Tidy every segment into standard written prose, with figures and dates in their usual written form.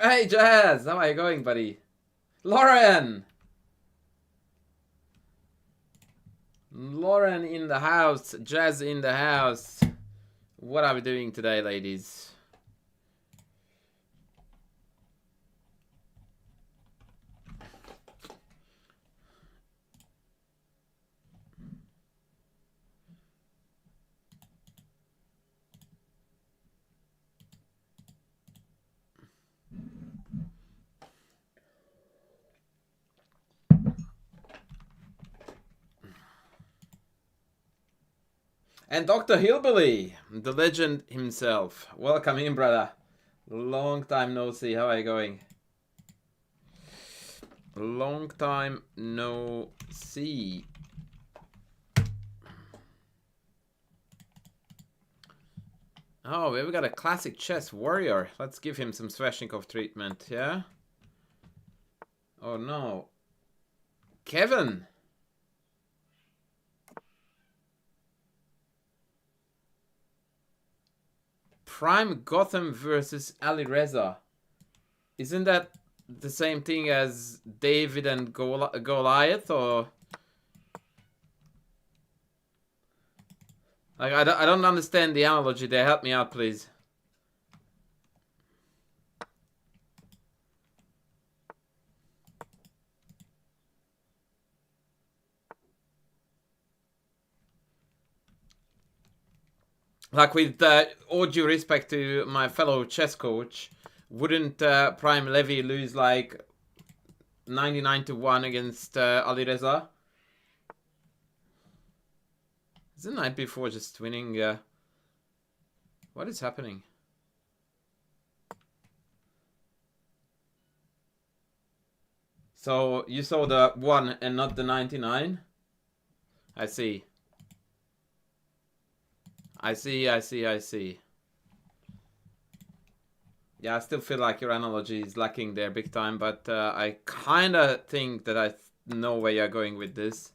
Hey Jazz, how are you going, buddy? Lauren! Lauren in the house, Jazz in the house. What are we doing today, ladies? And Dr. Hillbilly, the legend himself. Welcome in, brother. Long time no see. How are you going? Long time no see. Oh, we've got a classic chess warrior. Let's give him some Sveshnikov treatment, yeah? Oh no. Kevin! Prime Gotham versus Ali Reza. Isn't that the same thing as David and Goliath, or like I don't understand the analogy there. Help me out, please. Like, with all due respect to my fellow chess coach, wouldn't Prime Levy lose like 99-1 against Ali Reza? Isn't knight before just winning? What is happening? So you saw the 1 and not the 99? I see. I see. Yeah, I still feel like your analogy is lacking there big time, but I kind of think that I know where you're going with this.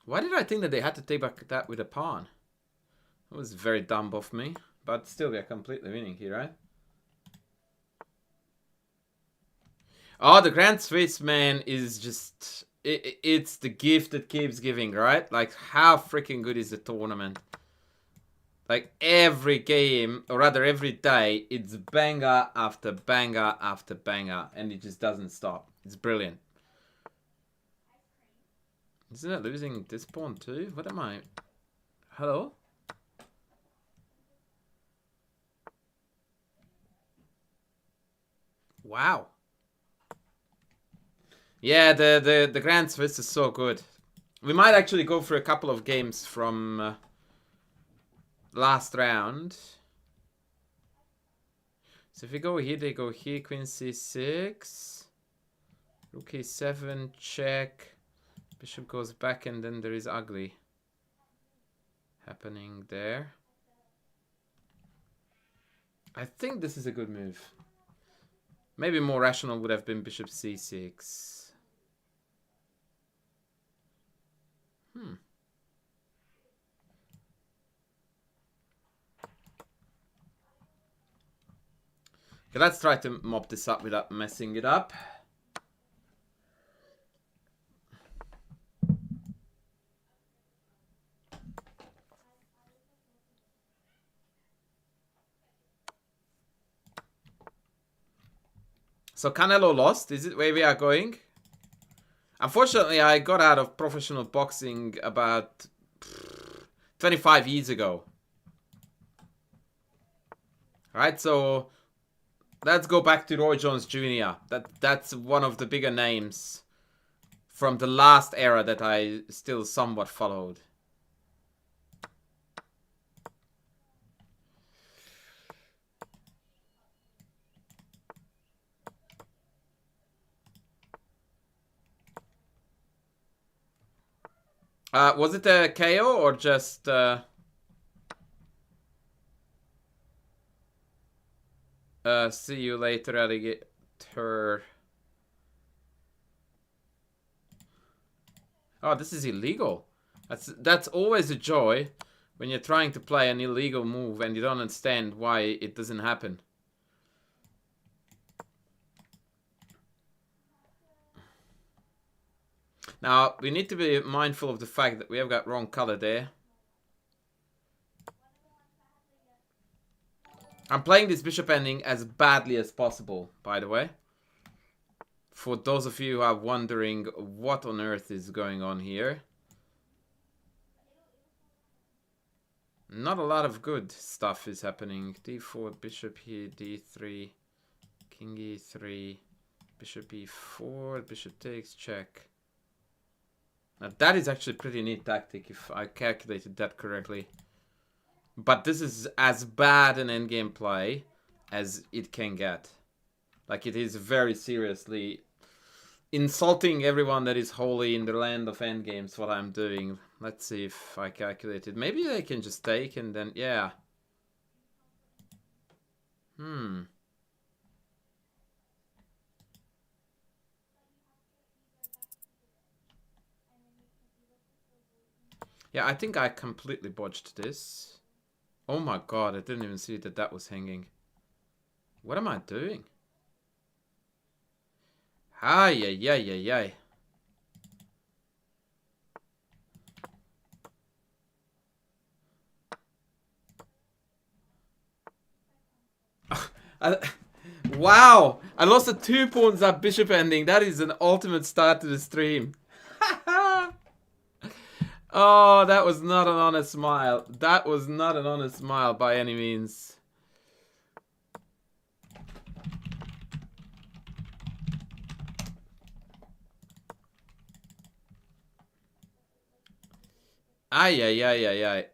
Why did I think that they had to take back that with a pawn? That was very dumb of me, but still we are completely winning here, right? Oh, the Grand Swiss, man, is just... It's the gift that keeps giving, right? Like, how freaking good is the tournament? Like, every game, or rather every day, it's banger after banger after banger, and it just doesn't stop. It's brilliant. Isn't it losing this pawn too? What am I... Hello? Wow. Yeah, the Grand Swiss is so good. We might actually go for a couple of games from last round. So if we go here, they go here. Queen c6. Rook e7, check. Bishop goes back, and then there is ugly happening there. I think this is a good move. Maybe more rational would have been bishop c6. Okay, let's try to mop this up without messing it up. So Canelo lost. Is it where we are going? Unfortunately, I got out of professional boxing about 25 years ago. Alright, so let's go back to Roy Jones Jr. That's one of the bigger names from the last era that I still somewhat followed. Was it a KO or just... see you later, alligator. Oh, this is illegal. That's always a joy when you're trying to play an illegal move and you don't understand why it doesn't happen. Now, we need to be mindful of the fact that we have got wrong color there. I'm playing this bishop ending as badly as possible, by the way. For those of you who are wondering what on earth is going on here. Not a lot of good stuff is happening. d4, bishop here, d3, king e3, bishop e4, bishop takes, check. Now that is actually a pretty neat tactic if I calculated that correctly. But this is as bad an endgame play as it can get. Like, it is very seriously insulting everyone that is holy in the land of endgames, what I'm doing. Let's see if I calculated. Maybe they can just take and then, yeah. Yeah, I think I completely botched this. Oh my god, I didn't even see that that was hanging. What am I doing? Ay, ay, ay, ay, ay. Wow! I lost the 2 pawns at bishop ending. That is an ultimate start to the stream. Oh, that was not an honest smile. That was not an honest smile by any means. Ay, ay, ay, ay, ay.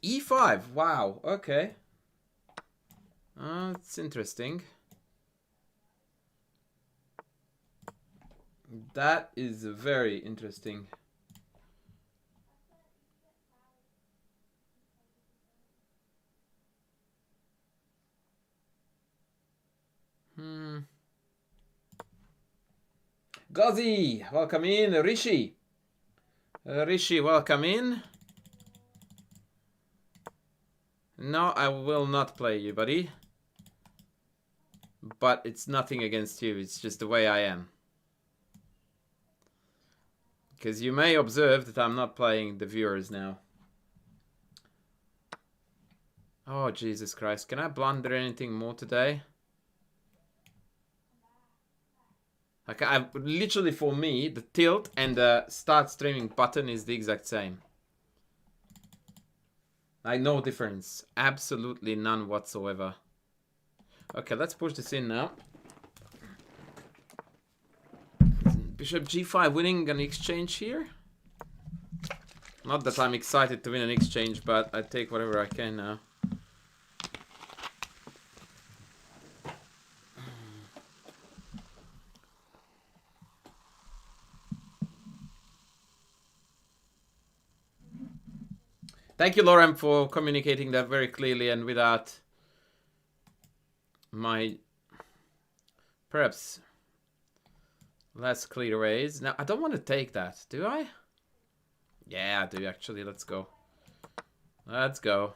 E5. Wow. Okay. It's interesting. That is very interesting. Ghazi, welcome in. Rishi. Rishi, welcome in. No, I will not play you, buddy. But it's nothing against you. It's just the way I am. Because you may observe that I'm not playing the viewers now. Oh, Jesus Christ. Can I blunder anything more today? Like, literally, for me, the tilt and the start streaming button is the exact same. Like, no difference. Absolutely none whatsoever. Okay, let's push this in now. Bishop g5 winning an exchange here. Not that I'm excited to win an exchange, but I take whatever I can now. Thank you, Lauren, for communicating that very clearly and without my perhaps less clear ways. Now, I don't want to take that, do I? Yeah, I do, actually. Let's go. Let's go.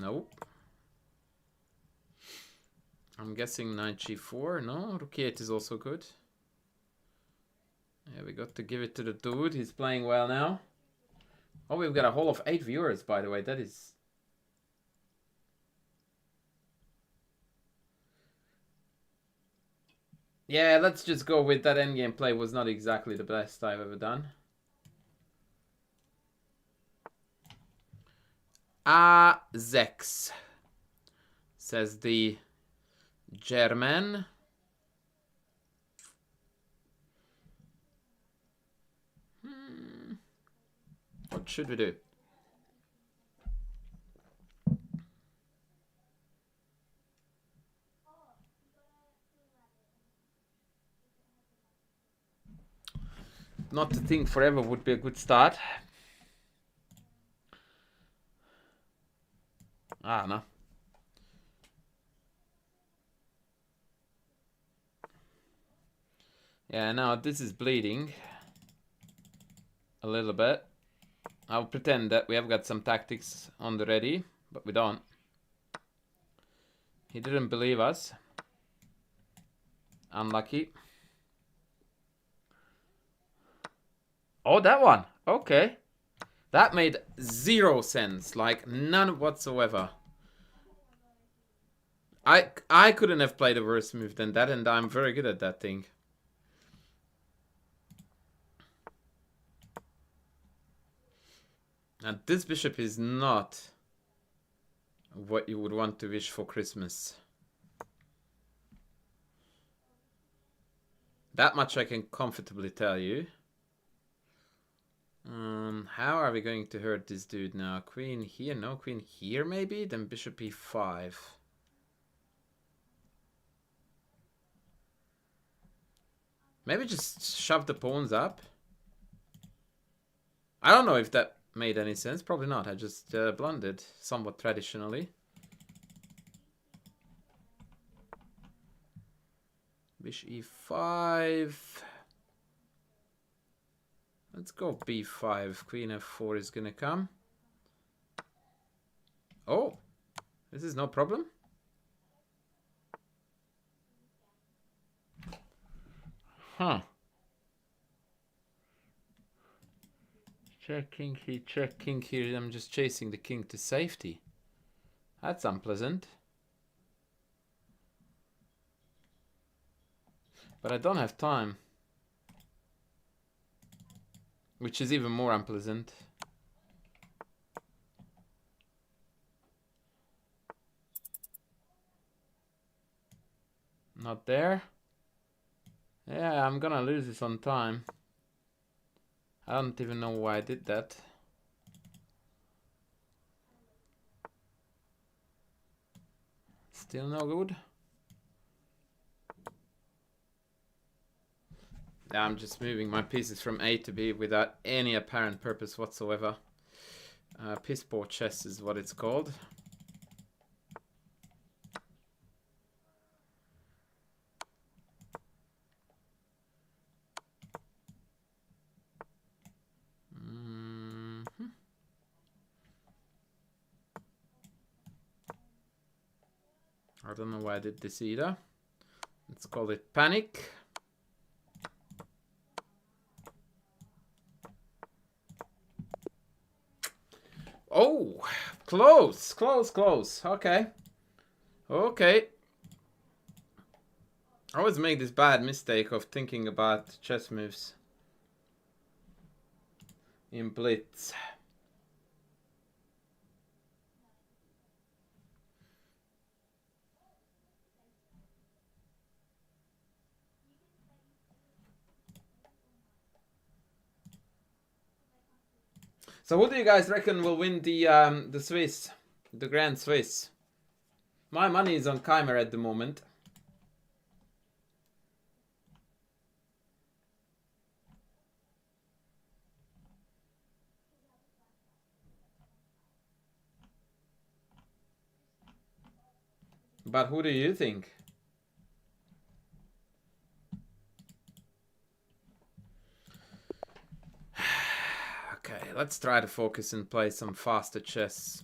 Nope. I'm guessing knight g4. No, rook e8 is also good. Yeah, we got to give it to the dude. He's playing well now. Oh, we've got a whole of 8 viewers, by the way. That is... Yeah, let's just go with that endgame play. Was not exactly the best I've ever done. Zex, says the German. What should we do? not to think forever would be a good start. I don't know. Yeah, now this is bleeding a little bit. I'll pretend that we have got some tactics on the ready, but we don't. He didn't believe us. Unlucky. Oh, that one. Okay. That made 0 sense. Like, none whatsoever. I couldn't have played a worse move than that, and I'm very good at that thing. And this bishop is not what you would want to wish for Christmas. That much I can comfortably tell you. How are we going to hurt this dude now? Queen here? No, queen here maybe? Then bishop e5. Maybe just shove the pawns up. I don't know if that made any sense. Probably not. I just blundered somewhat traditionally. Bishop e5. Let's go b5. Queen f4 is gonna come. Oh, this is no problem. Huh. Check king here, check king here. I'm just chasing the king to safety. That's unpleasant. But I don't have time. Which is even more unpleasant. Not there. Yeah, I'm gonna lose this on time. I don't even know why I did that. Still no good. Yeah, I'm just moving my pieces from A to B without any apparent purpose whatsoever. Piss poor chess is what it's called. I don't know why I did this either. Let's call it panic. Oh, close, close, close. Okay. Okay. I always make this bad mistake of thinking about chess moves in blitz. So who do you guys reckon will win the Swiss, the Grand Swiss? My money is on Keimer at the moment. But who do you think? Okay, let's try to focus and play some faster chess.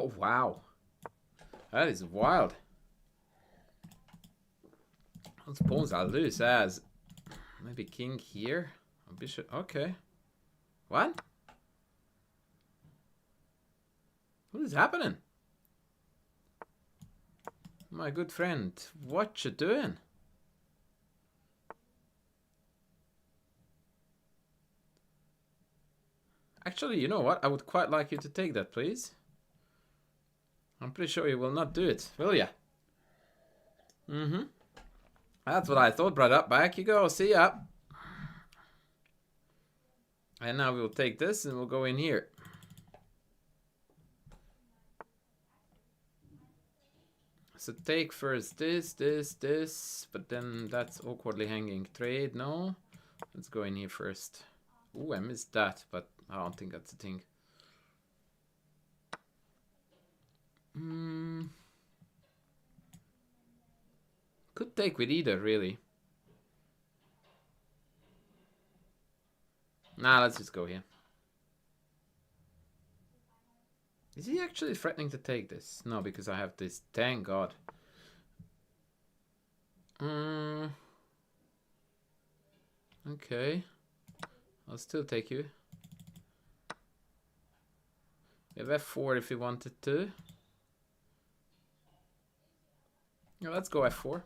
Oh, wow. That is wild. Those pawns are loose as. Maybe king here. Bishop. Okay. What? What is happening? My good friend, what you doing? Actually, you know what? I would quite like you to take that, please. I'm pretty sure you will not do it, will ya? Mm-hmm. That's what I thought, brother. Back you go. See ya. And now we'll take this and we'll go in here. So take first this, but then that's awkwardly hanging. Trade, no. Let's go in here first. Ooh, I missed that, but I don't think that's a thing. Could take with either, really. Nah, let's just go here. Is he actually threatening to take this? No, because I have this. Thank God. Okay. I'll still take you. We have F4 if you wanted to. Yeah, let's go F4.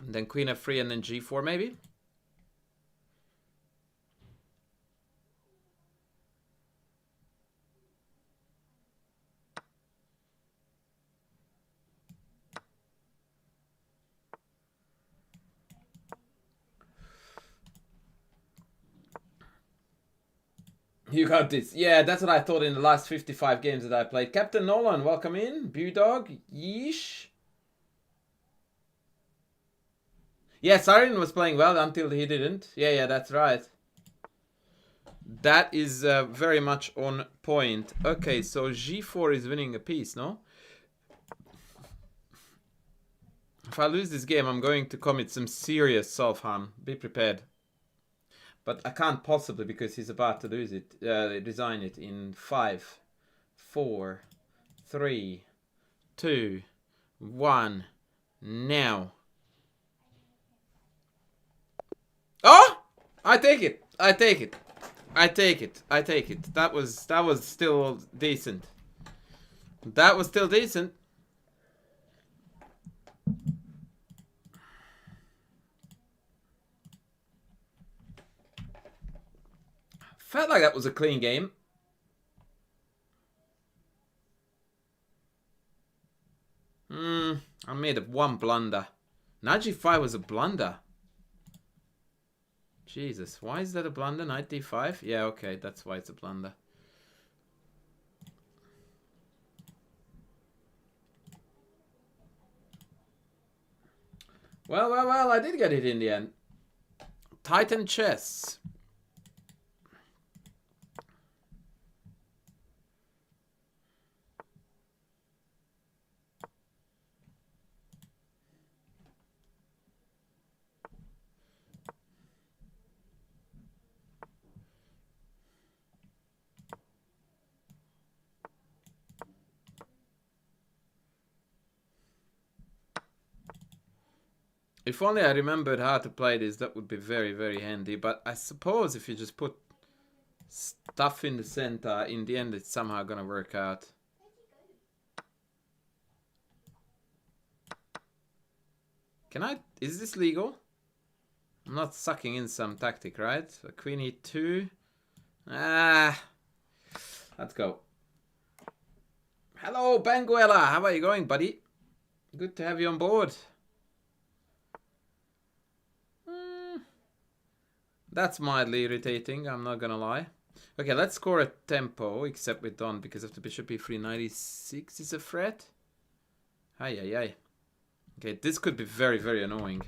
And then Queen F3 and then G4 maybe. You got this. Yeah, that's what I thought in the last 55 games that I played. Captain Nolan, welcome in. Bewdog, yeesh. Yeah, Siren was playing well until he didn't. Yeah, that's right. That is very much on point. Okay, so G4 is winning a piece, no? If I lose this game, I'm going to commit some serious self-harm. Be prepared. But I can't possibly because he's about to lose it. Resign it in 5, 4, 3, 2, 1. Now. Oh! I take it. I take it. I take it. I take it. That was still decent. That was still decent. Felt like that was a clean game. I made one blunder. Knight G5 was a blunder. Jesus, why is that a blunder? Knight D5? Yeah, okay, that's why it's a blunder. Well, I did get it in the end. Titan chess. If only I remembered how to play this, that would be very, very handy. But I suppose if you just put stuff in the center, in the end it's somehow gonna work out. Can I... Is this legal? I'm not sucking in some tactic, right? So Queen E2. Let's go. Hello, Banguela. How are you going, buddy? Good to have you on board. That's mildly irritating, I'm not gonna lie. Okay, let's score a tempo, except we don't because of the bishop e3. 96 is a threat. Ay. Okay, this could be very, very annoying.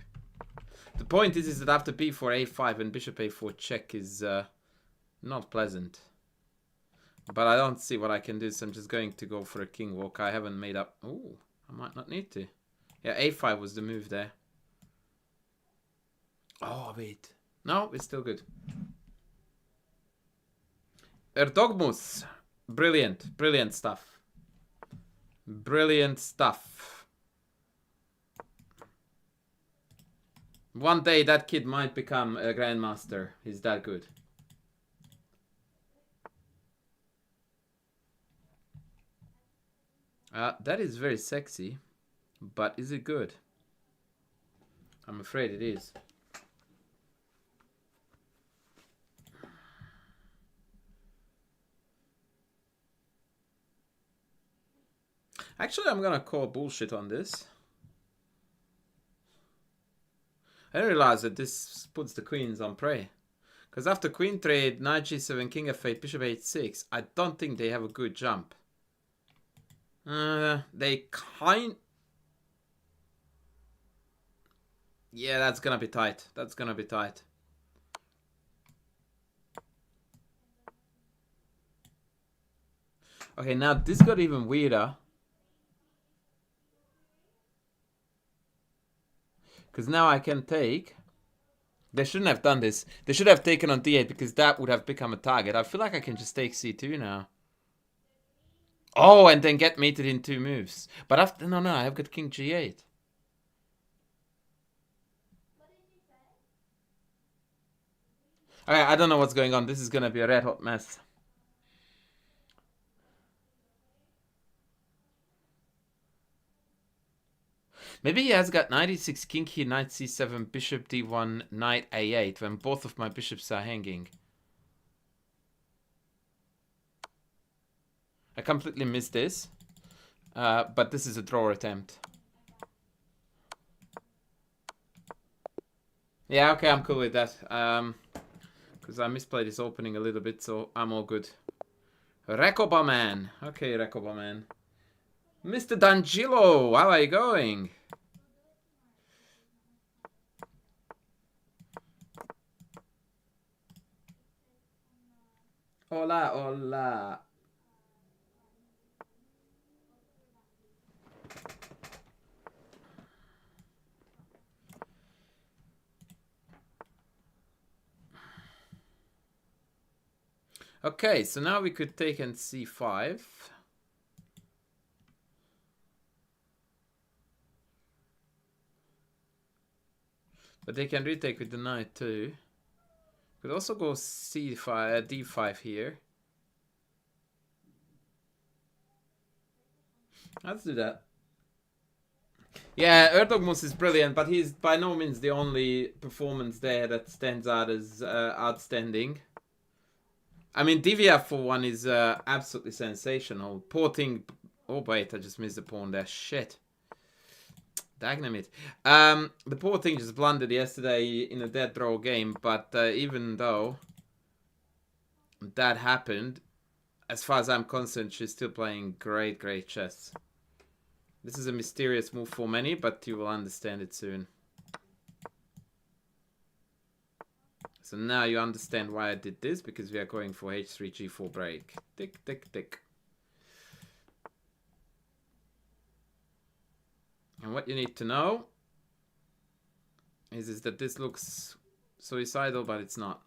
The point is that after b4, a5 and bishop a4 check is not pleasant. But I don't see what I can do, so I'm just going to go for a king walk. I haven't made up... Ooh, I might not need to. Yeah, a5 was the move there. Oh, wait. No, it's still good. Erdogmus. Brilliant. Brilliant stuff. Brilliant stuff. One day that kid might become a grandmaster. He's that good. That is very sexy, but is it good? I'm afraid it is. Actually, I'm gonna call bullshit on this. I realize that this puts the queens on prey. Because after queen trade, knight g7, king f8, bishop h6, I don't think they have a good jump. They kind... Yeah, that's gonna be tight. That's gonna be tight. Okay, now this got even weirder. Because now I can take... They shouldn't have done this. They should have taken on d8 because that would have become a target. I feel like I can just take c2 now. Oh, and then get mated in 2 moves. But after... No, I've got king g8. Okay, I don't know what's going on. This is gonna be a red hot mess. Maybe he has got knight e6, king here, knight c7, bishop d1, knight a8 when both of my bishops are hanging. I completely missed this. But this is a draw attempt. Yeah, okay, I'm cool with that. Because I misplayed his opening a little bit, so I'm all good. Rekobaman. Okay, Rekobaman. Mr. D'Angelo, how are you going? Hola, hola. Okay, so now we could take in c5. But they can retake with the knight too. Could also go c5, d5 here. Let's do that. Yeah, Erdogmus is brilliant, but he's by no means the only performance there that stands out as outstanding. I mean, Divya for one is absolutely sensational. Poor thing. Oh wait, I just missed the pawn there. Shit. Dagnamit. The poor thing just blundered yesterday in a dead draw game, but even though that happened, as far as I'm concerned, she's still playing great chess. This is a mysterious move for many, but you will understand it soon. So now you understand why I did this, because we are going for h3, g4 break. Tick, tick, tick. And what you need to know is that this looks suicidal, but it's not.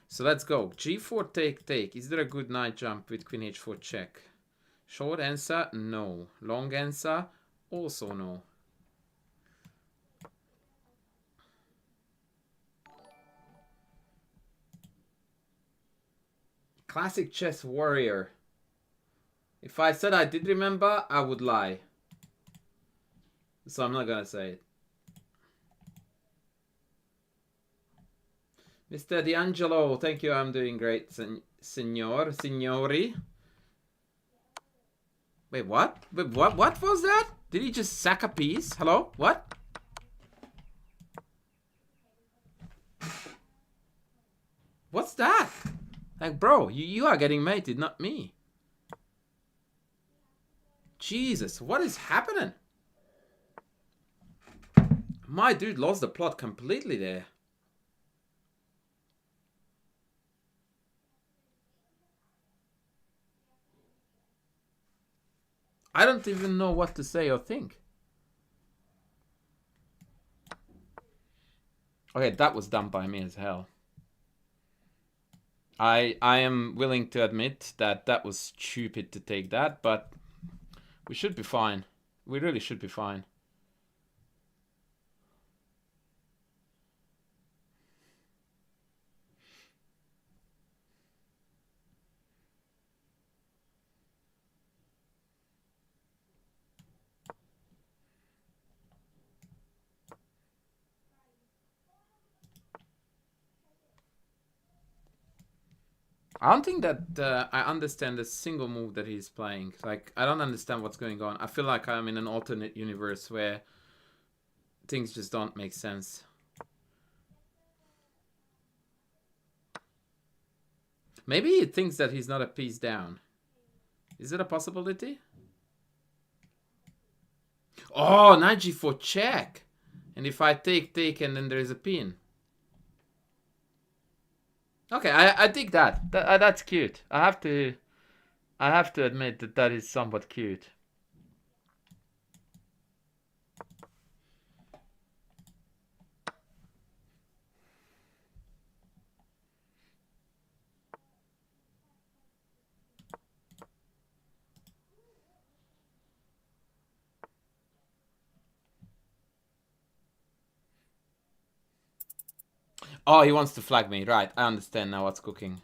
So let's go. g4 take, take. Is there a good knight jump with queen h4 check? Short answer, no. Long answer, also no. Classic chess warrior. If I said I did remember, I would lie. So I'm not gonna say it. Mr. D'Angelo, thank you. I'm doing great, signori. Wait, what? Wait, what was that? Did he just sack a piece? Hello? What? What's that? Like, bro, you are getting mated, not me. Jesus, what is happening? My dude lost the plot completely there. I don't even know what to say or think. Okay, that was dumb by me as hell. I am willing to admit that that was stupid to take that, but we should be fine. We really should be fine. I don't think that I understand a single move that he's playing. Like, I don't understand what's going on. I feel like I'm in an alternate universe where things just don't make sense. Maybe he thinks that he's not a piece down. Is it a possibility? Oh, knight g4 check. And if I take, and then there's a pin. Okay, I dig that. That's cute. I have to admit that that is somewhat cute. Oh, he wants to flag me. Right, I understand now what's cooking.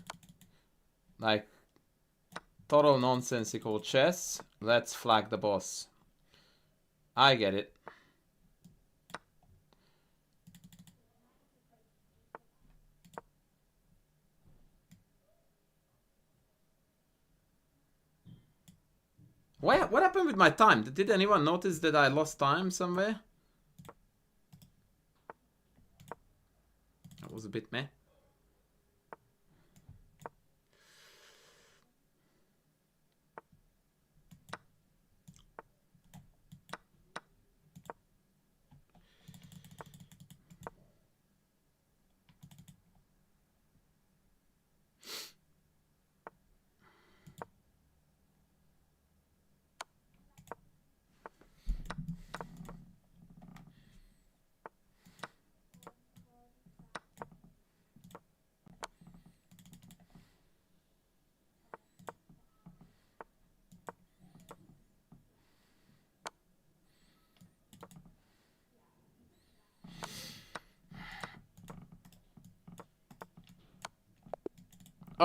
Like, total nonsensical chess. Let's flag the boss. I get it. What happened with my time? Did anyone notice that I lost time somewhere? That was a bit meh.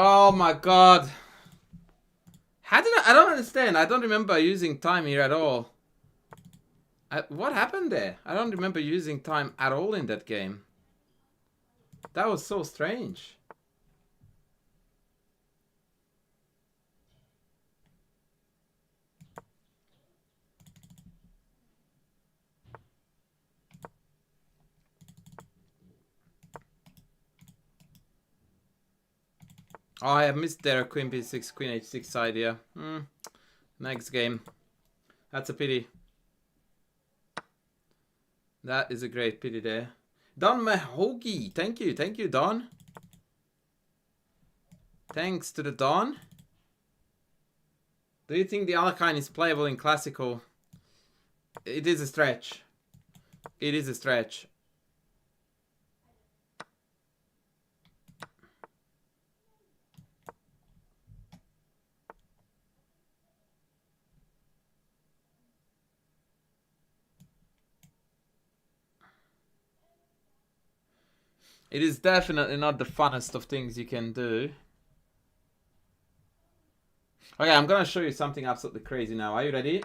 Oh my god. How did I don't understand. I don't remember using time here at all. What happened there? I don't remember using time at all in that game. That was so strange. Oh, I have missed their queen b6, queen h6 idea. Next game. That's a pity. That is a great pity there. Don Mahogi. Thank you, Don. Thanks to the Don. Do you think the Alekhine is playable in Classical? It is a stretch. It is a stretch. It is definitely not the funnest of things you can do. Okay, I'm gonna show you something absolutely crazy now. Are you ready?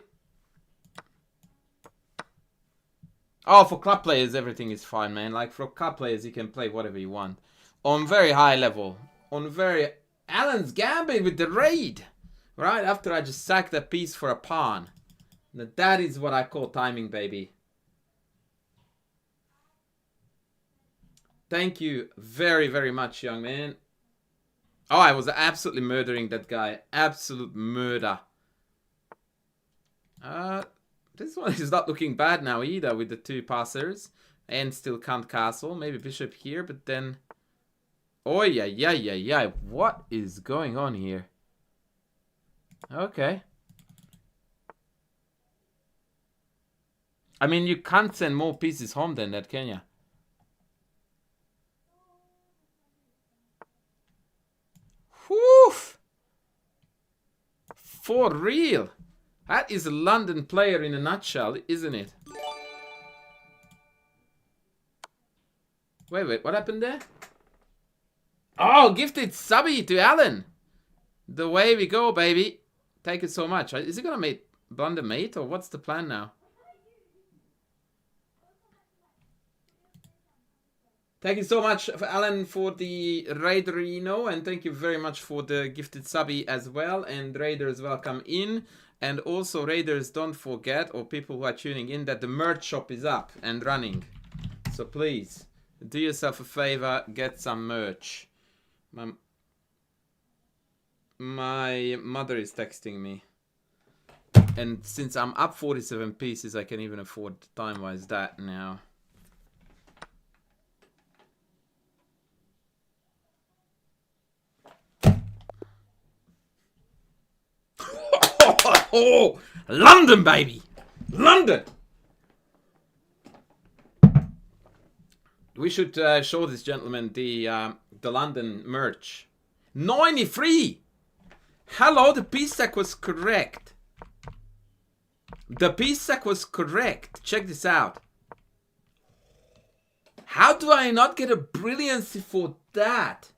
Oh, for club players, everything is fine, man. Like, for club players, you can play whatever you want. On very high level. On very... Alan's Gambit with the raid! Right after I just sacked a piece for a pawn. Now, that is what I call timing, baby. Thank you very, very much, young man. Oh, I was absolutely murdering that guy. Absolute murder. This one is not looking bad now either with the two passers. And still can't castle. Maybe bishop here, but then... Oh, yeah. What is going on here? Okay. I mean, you can't send more pieces home than that, can you? Whew! For real. That is a London player in a nutshell, isn't it? Wait, what happened there? Oh, gifted subby to Alan. The way we go, baby. Thank you so much. Is he gonna make Blunder mate, or what's the plan now? Thank you so much, Alan, for the Raiderino, and thank you very much for the gifted subby as well. And Raiders, welcome in. And also, Raiders, don't forget, or people who are tuning in, that the merch shop is up and running. So please, do yourself a favor, get some merch. My mother is texting me. And since I'm up 47 pieces, I can even afford time-wise that now. Oh, London, baby! London! We should show this gentleman the London merch. 93! Hello, the piece stack was correct. The piece stack was correct. Check this out. How do I not get a brilliancy for that?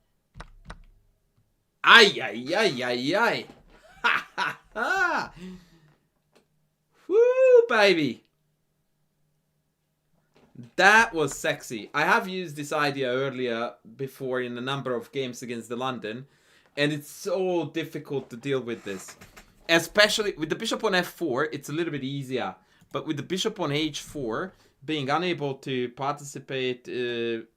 Ay, ay, ay, ay, ay. Ha, ha, ha. Woo, baby. That was sexy. I have used this idea earlier before in a number of games against the London. And it's so difficult to deal with this. Especially with the bishop on f4, it's a little bit easier. But with the bishop on h4, being unable to participate in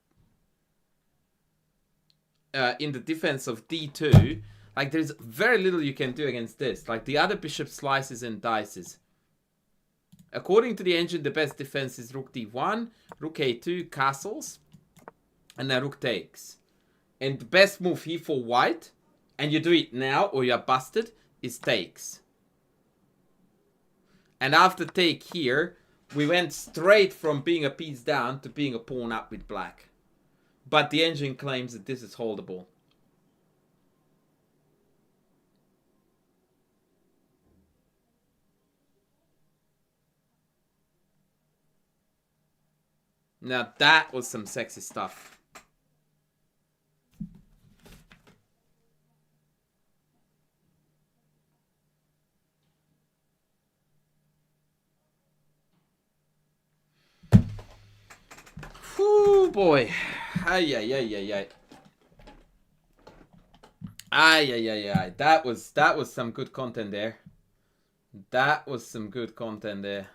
the defense of d2, like there's very little you can do against this. Like the other bishop slices and dices. According to the engine, the best defense is rook d1, rook a2, castles, and then rook takes. And the best move here for white, and you do it now or you're busted, is takes. And after take here, we went straight from being a piece down to being a pawn up with black. But the engine claims that this is holdable. Now that was some sexy stuff. Whoo, boy. Ay, ay, ay, ay, ay. Ay, ay, ay, ay. That was some good content there. That was some good content there.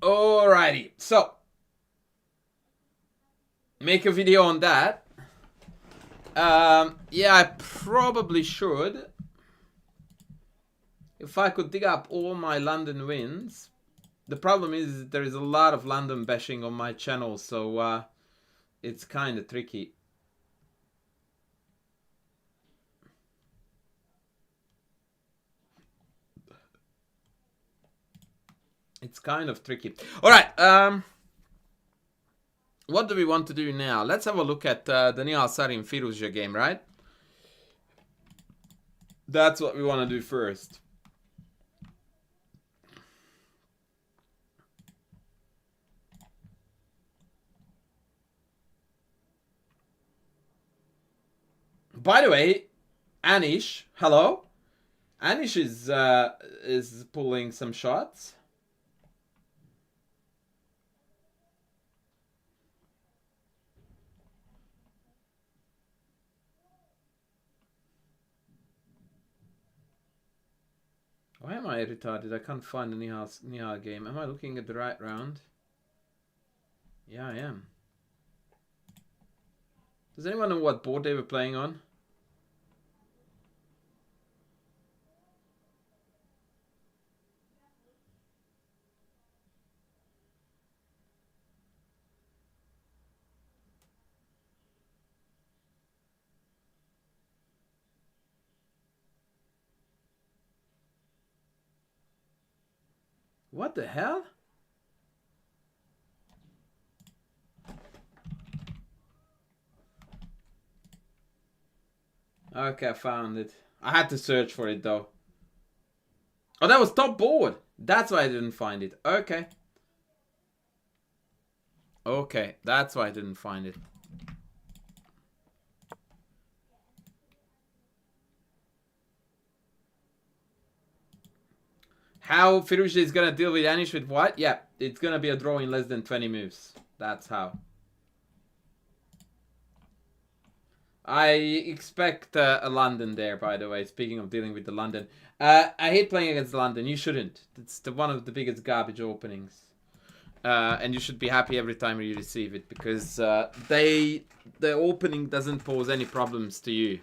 Alrighty, so make a video on that. Yeah, I probably should. If I could dig up all my London wins. The problem is there is a lot of London bashing on my channel, so it's kind of tricky. It's kind of tricky. Alright, what do we want to do now? Let's have a look at the Nihal Sarin Firuzja game, right? That's what we want to do first. By the way, Anish, hello? Anish is pulling some shots. Why am I retarded? I can't find the Nihal game. Am I looking at the right round? Yeah, I am. Does anyone know what board they were playing on? What the hell? Okay, I found it. I had to search for it though. Oh, that was top board. That's why I didn't find it. Okay. Okay, that's why I didn't find it. How Firuze is gonna deal with Anish with white? Yeah, it's gonna be a draw in less than 20 moves. That's how. I expect a London there, by the way. Speaking of dealing with the London. I hate playing against London. You shouldn't. It's one of the biggest garbage openings. And you should be happy every time you receive it. Because the opening doesn't pose any problems to you.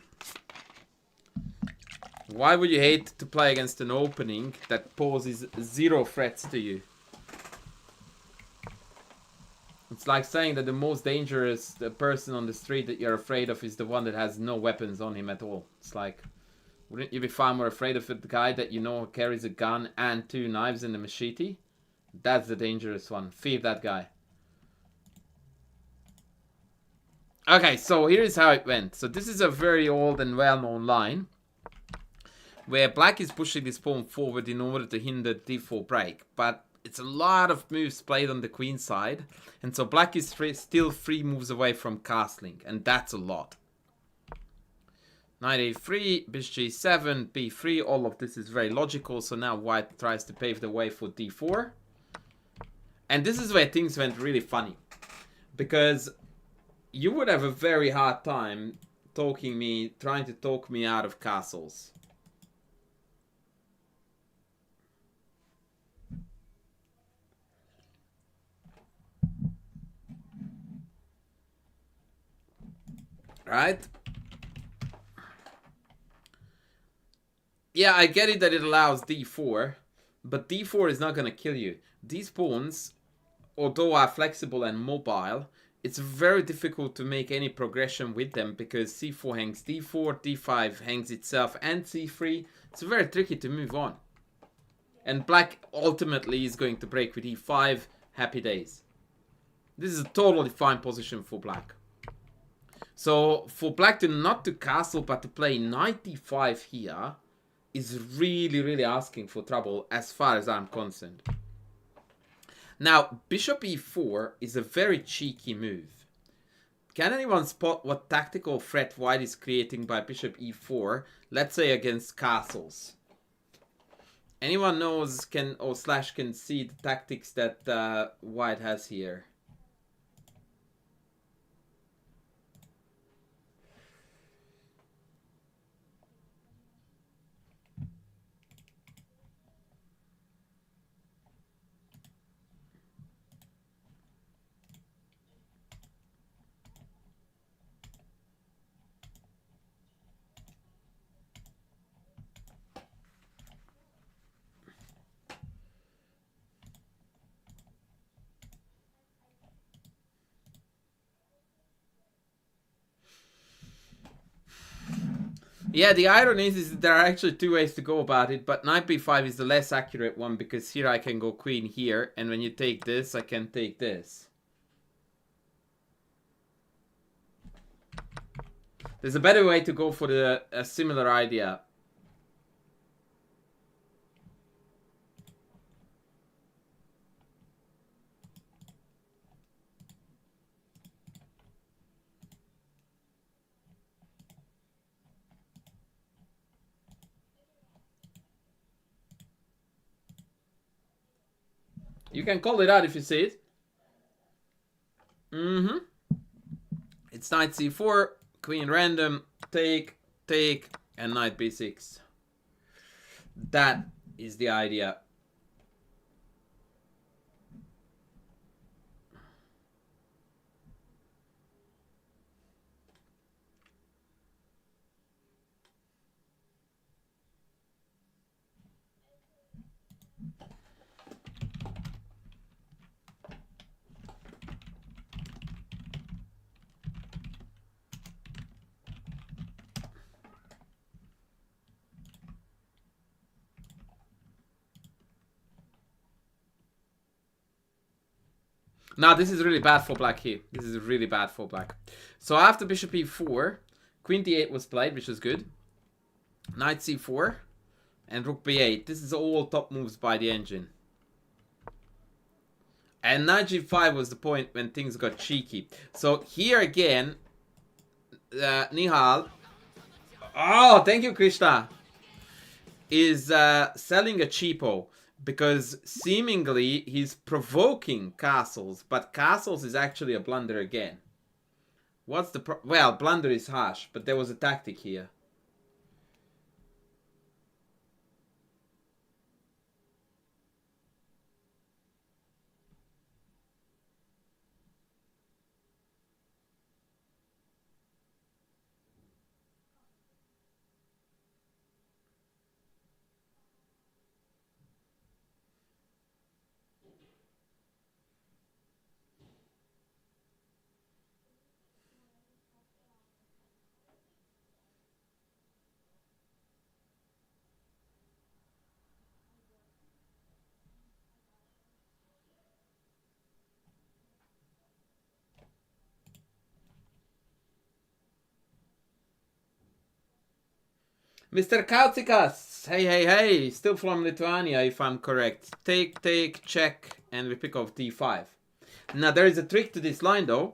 Why would you hate to play against an opening that poses 0 threats to you? It's like saying that the most dangerous person on the street that you're afraid of is the one that has no weapons on him at all. It's like, wouldn't you be far more afraid of the guy that you know carries a gun and 2 knives and a machete? That's the dangerous one. Fear that guy. Okay, so here's how it went. So this is a very old and well-known line, where black is pushing this pawn forward in order to hinder d4 break. But it's a lot of moves played on the queen side. And so black is still 3 moves away from castling. And that's a lot. Knight a3, bishop g7, b3. All of this is very logical. So now white tries to pave the way for d4. And this is where things went really funny. Because you would have a very hard time trying to talk me out of castles. Right? Yeah, I get it that it allows d4, but d4 is not going to kill you. These pawns, although are flexible and mobile, it's very difficult to make any progression with them because c4 hangs d4, d5 hangs itself and c3. It's very tricky to move on. And black ultimately is going to break with e5. Happy days. This is a totally fine position for black. So for black to not to castle but to play knight d5 here is really, really asking for trouble as far as I'm concerned. Now, bishop e4 is a very cheeky move. Can anyone spot what tactical threat white is creating by bishop e4, let's say against castles? Anyone knows can see the tactics that white has here? Yeah, the irony is that there are actually 2 ways to go about it, but knight b5 is the less accurate one because here I can go queen here, and when you take this, I can take this. There's a better way to go for a similar idea. You can call it out if you see it. It's knight c4, queen random, take, and knight b6. That is the idea. Now, this is really bad for black here. This is really bad for black. So after bishop e4, queen d8 was played, which was good. Knight c4 and rook b8. This is all top moves by the engine. And knight g5 was the point when things got cheeky. So here again, Nihal. Oh, thank you, Krishna. Is selling a cheapo. Because seemingly he's provoking castles, but castles is actually a blunder again. What's the well, blunder is harsh, but there was a tactic here. Mr. Kautsikas! Hey, hey, hey! Still from Lithuania, if I'm correct. Take, check, and we pick off d5. Now, there is a trick to this line, though,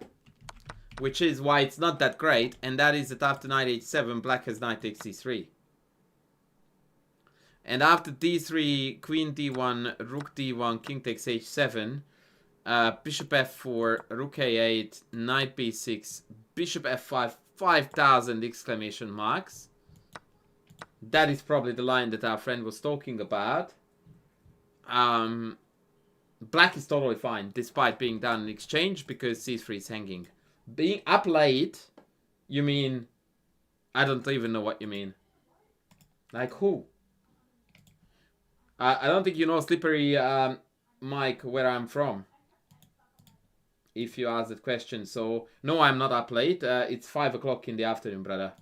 which is why it's not that great, and that is that after knight h7, black has knight takes c3. And after d3, queen d1, rook d1, king takes h7, bishop f4, rook a8, knight b6, bishop f5, 5,000 exclamation marks. That is probably the line that our friend was talking about. Black is totally fine, despite being done in exchange, because c3 is hanging. Being up late, you mean... I don't even know what you mean. Like who? I don't think you know Slippery Mike, where I'm from. If you ask that question. So, no, I'm not up late. It's 5 o'clock in the afternoon, brother.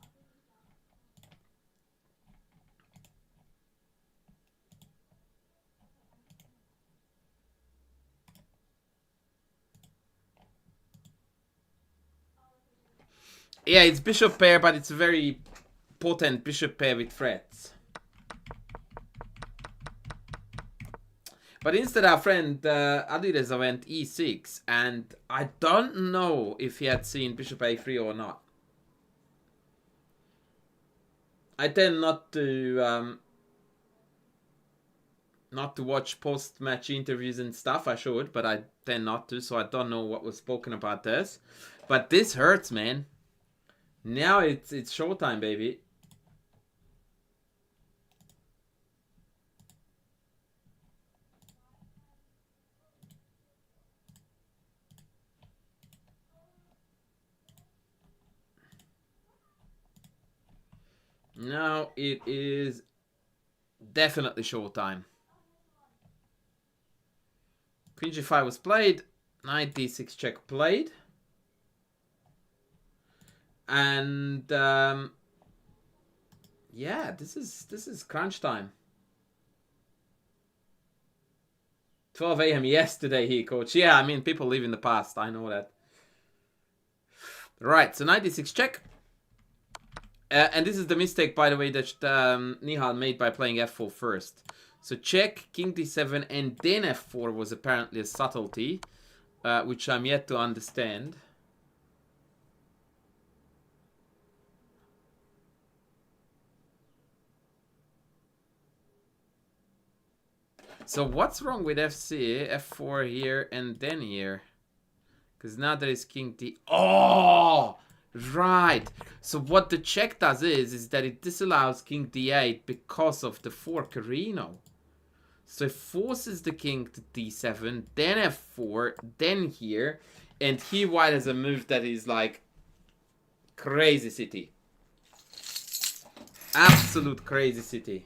Yeah, it's bishop pair, but it's a very potent bishop pair with threats. But instead, our friend Alireza went e6, and I don't know if he had seen bishop a3 or not. I tend not to watch post-match interviews and stuff. I should, but I tend not to, so I don't know what was spoken about this. But this hurts, man. Now it's showtime, baby. Now it is definitely showtime. Queen g5 was played. Knight d6 check played. And yeah, this is crunch time. 12 a.m. yesterday here, coach. Yeah, I mean, people live in the past. I know that. Right, so knight d6 check. And this is the mistake, by the way, that Nihal made by playing f4 first. So check, king d7, and then f4 was apparently a subtlety, which I'm yet to understand. So what's wrong with FC, f4 here, and then here? Because now there is king d... Oh! Right. So what the check does is that it disallows king d8 because of the forkerino. So it forces the king to d7, then f4, then here. And here white has a move that is like crazy city. Absolute crazy city.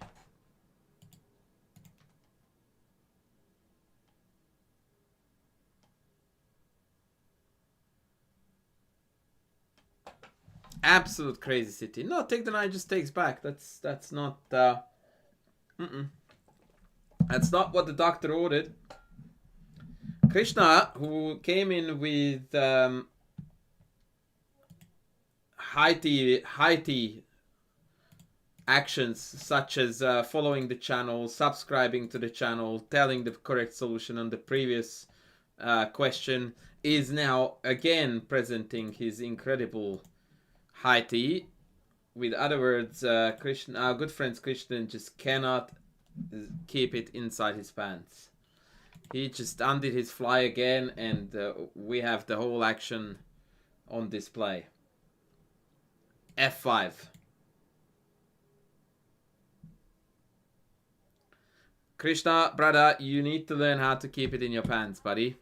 Absolute crazy city. No, take the knight, just takes back. That's not that's not what the doctor ordered. Krishna, who came in with high tea actions such as following the channel, subscribing to the channel, telling the correct solution on the previous question, is now again presenting his incredible high tea. With other words, Krishna, our good friends Krishna just cannot keep it inside his pants. He just undid his fly again, and we have the whole action on display. F5. Krishna, brother, you need to learn how to keep it in your pants, buddy.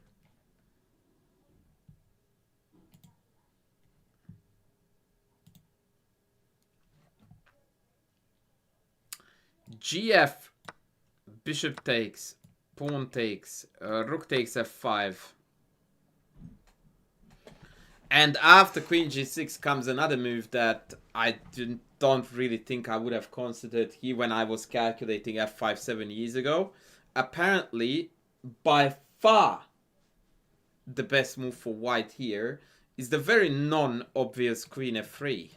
GF, bishop takes, pawn takes, rook takes f5. And after queen g6 comes another move that I don't really think I would have considered here when I was calculating f5 7 years ago. Apparently, by far, the best move for white here is the very non-obvious queen f3.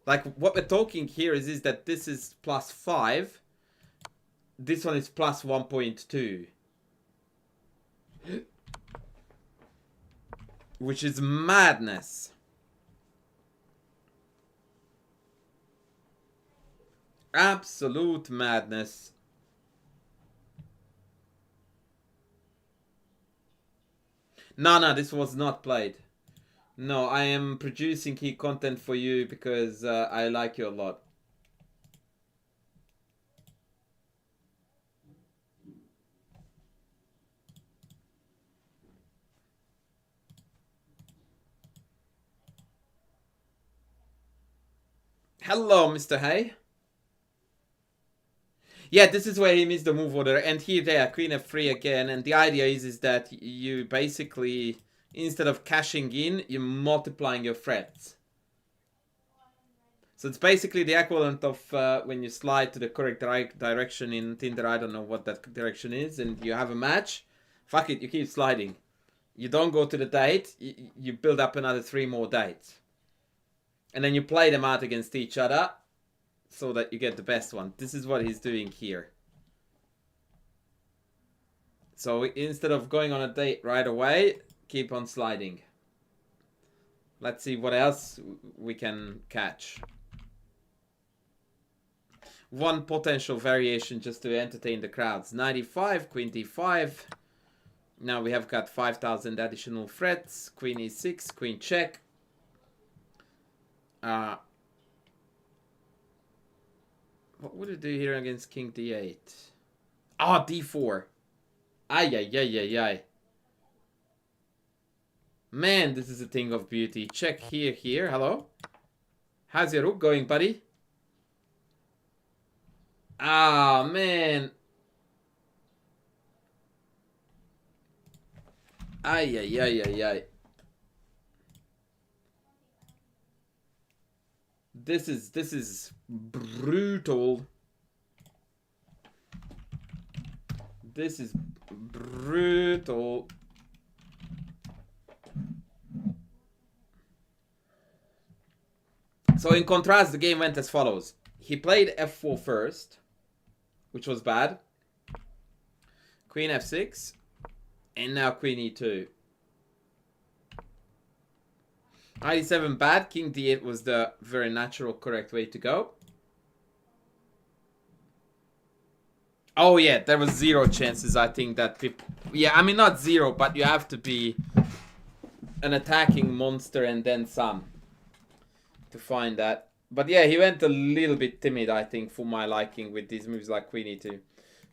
Like, what we're talking here is that this is +5. This one is plus 1.2. Which is madness. Absolute madness. No, this was not played. No, I am producing key content for you because I like you a lot. Hello, Mr. Hay. Yeah, this is where he missed the move order. And here, there, queen f3 again. And the idea is that you basically, instead of cashing in, you're multiplying your threats. So it's basically the equivalent of when you slide to the correct direction in Tinder. I don't know what that direction is. And you have a match. Fuck it, you keep sliding. You don't go to the date. You build up another 3 more dates. And then you play them out against each other so that you get the best one. This is what he's doing here. So instead of going on a date right away, keep on sliding. Let's see what else we can catch. One potential variation just to entertain the crowds. 95, queen d5. Now we have got 5,000 additional threats. Queen e6, queen check. What would it do here against king d8? Ah, d4. Ay. Man, this is a thing of beauty. Check here. Hello? How's your rook going, buddy? Ah, man. Ay. This is brutal. This is brutal. So in contrast, the game went as follows. He played f4 first, which was bad. Queen f6, and now queen e2. Knight e7 bad. King d8 was the very natural, correct way to go. Oh yeah, there was 0 chances, I think, that people... Yeah, I mean, not 0, but you have to be an attacking monster and then some to find that. But yeah, he went a little bit timid, I think, for my liking with these moves like queen e2.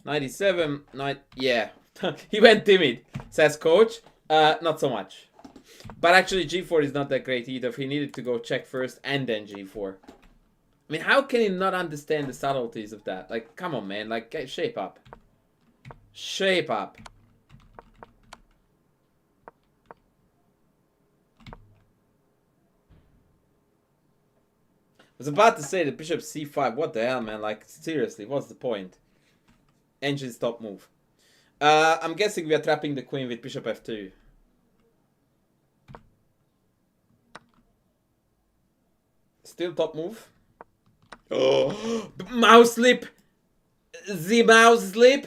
Knight e7, knight... Yeah, he went timid, says coach. Not so much. But actually, g4 is not that great either. He needed to go check first and then g4. I mean, how can he not understand the subtleties of that? Like, come on, man. Like, shape up. Shape up. I was about to say the bishop c5. What the hell, man? Like, seriously, what's the point? Engine's top move. I'm guessing we are trapping the queen with bishop f2. Still top move. Oh, mouse slip. The mouse slip.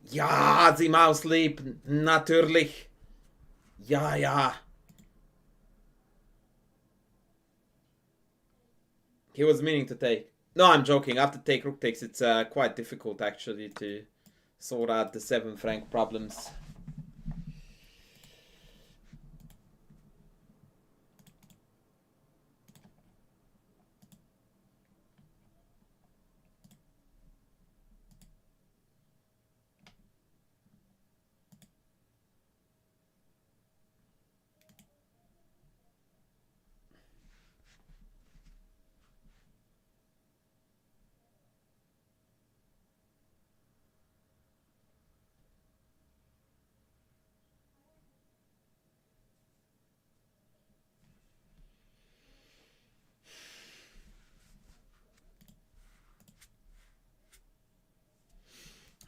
Ja, the mouse slip. Natürlich. Ja. He was meaning to take. No, I'm joking. After take rook takes, it's quite difficult actually to sort out the 7th rank problems.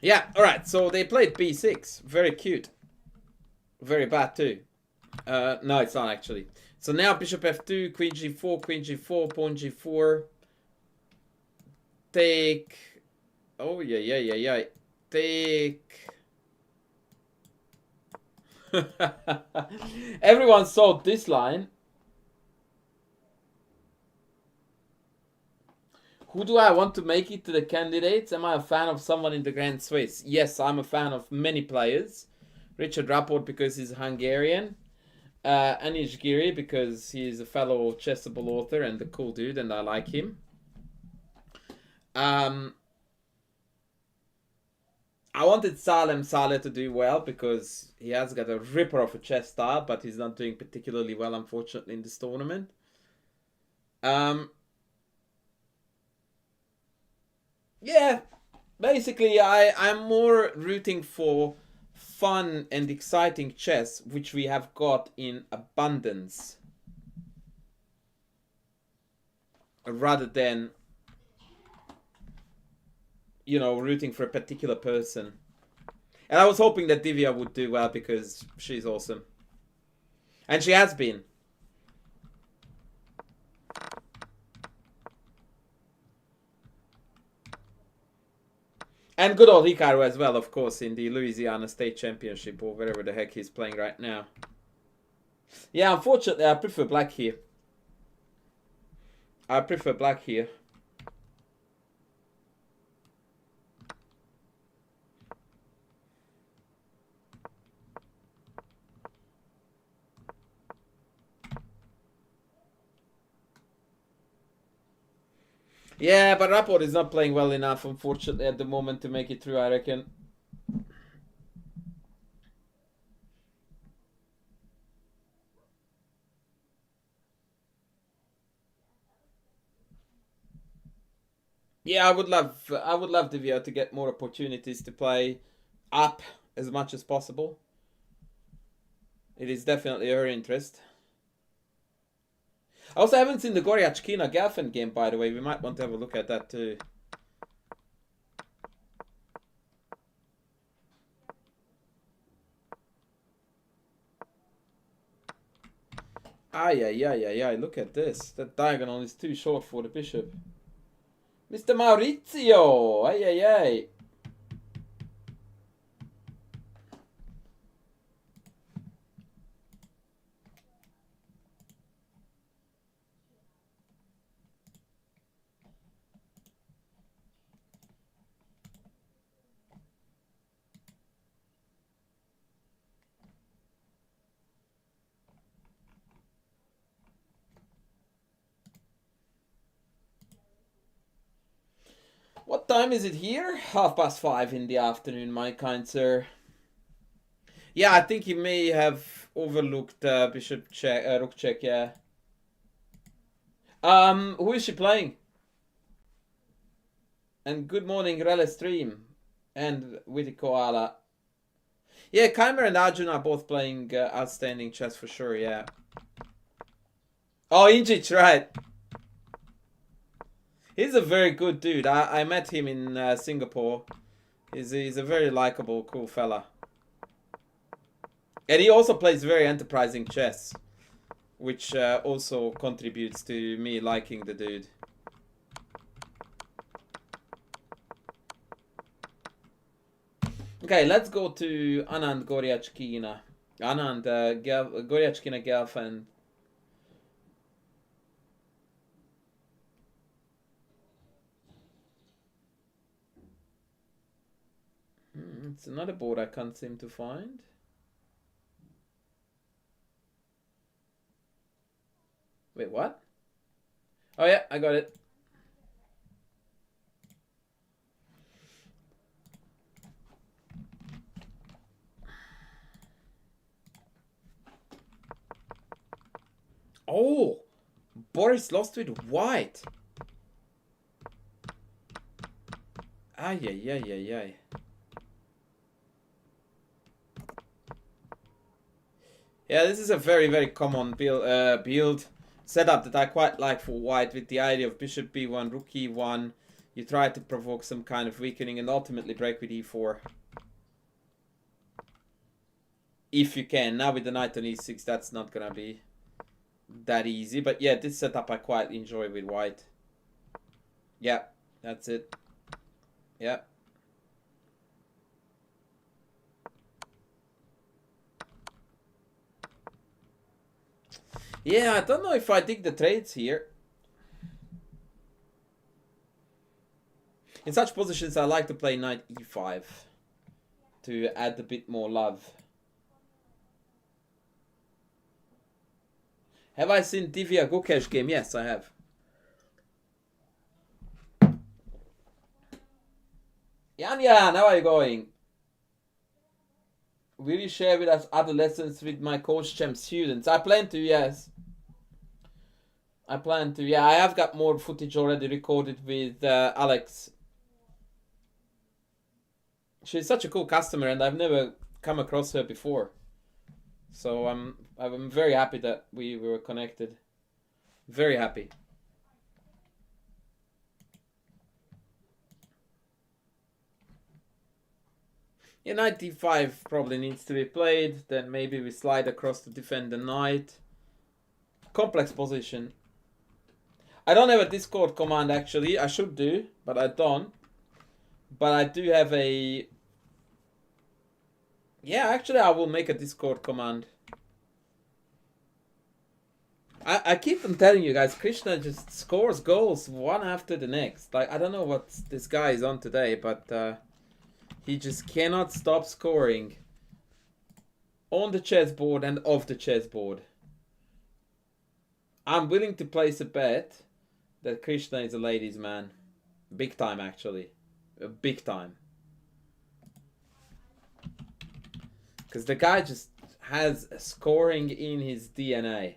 Yeah, alright, so they played b6. Very cute. Very bad too. No, it's not actually. So now bishop f2, queen g4, queen g4, pawn g4. Take... Oh, yeah. Take... Everyone saw this line. Who do I want to make it to the candidates? Am I a fan of someone in the Grand Swiss? Yes, I'm a fan of many players. Richard Rapport because he's Hungarian. Anish Giri because he's a fellow Chessable author and a cool dude and I like him. I wanted Salem Saleh to do well because he has got a ripper of a chess style, but he's not doing particularly well, unfortunately, in this tournament. Yeah, basically, I'm more rooting for fun and exciting chess, which we have got in abundance, rather than, you know, rooting for a particular person. And I was hoping that Divya would do well because she's awesome. And she has been. And good old Hikaru as well, of course, in the Louisiana State Championship or wherever the heck he's playing right now. Yeah, unfortunately, I prefer black here. I prefer black here. Yeah, but Rapport is not playing well enough, unfortunately, at the moment to make it through, I reckon. Yeah, I would love Divya to get more opportunities to play up as much as possible. It is definitely her interest. I also haven't seen the Goriachkina Gelfen game, by the way. We might want to have a look at that too. Ay, look at this. That diagonal is too short for the bishop. Mr. Maurizio! Ay. What time is it here? 5:30 in the afternoon, my kind sir. Yeah, I think he may have overlooked bishop check, rook check, yeah. Who is she playing? And good morning, Rele Stream. And Witty Koala. Yeah, Kaimer and Arjun are both playing outstanding chess for sure, yeah. Oh, Injich, right. He's a very good dude. I met him in Singapore. He's a very likable, cool fella. And he also plays very enterprising chess, which also contributes to me liking the dude. Okay, let's go to Anand Goriachkina. Anand Goriachkina It's another board I can't seem to find. Wait, what? Oh yeah, I got it. Oh, Boris lost with white. Ay, ay, ay, ay, ay. Yeah, this is a very, very common build setup that I quite like for white, with the idea of bishop b1, rook e1. You try to provoke some kind of weakening and ultimately break with e4. If you can. Now with the knight on e6, that's not gonna be that easy. But yeah, this setup I quite enjoy with white. Yeah, that's it. Yeah. Yeah, I don't know if I dig the trades here. In such positions, I like to play knight e5 to add a bit more love. Have I seen Divya Gukesh game? Yes, I have. Yanya, how are you going? Will you share with us other lessons with my Coach Champ students? I plan to, yes. I plan to, yeah. I have got more footage already recorded with Alex. She's such a cool customer, and I've never come across her before. So I'm very happy that we were connected. Very happy. Yeah, knight d5 probably needs to be played. Then maybe we slide across to defend the knight. Complex position. I don't have a Discord command actually. I should do, but I don't. But I do have a... Yeah, actually I will make a Discord command. I keep on telling you guys, Krishna just scores goals one after the next. Like, I don't know what this guy is on today, but he just cannot stop scoring. On the chessboard and off the chessboard. I'm willing to place a bet that Krishna is a ladies' man. Big time, actually. Big time. Because the guy just has scoring in his DNA.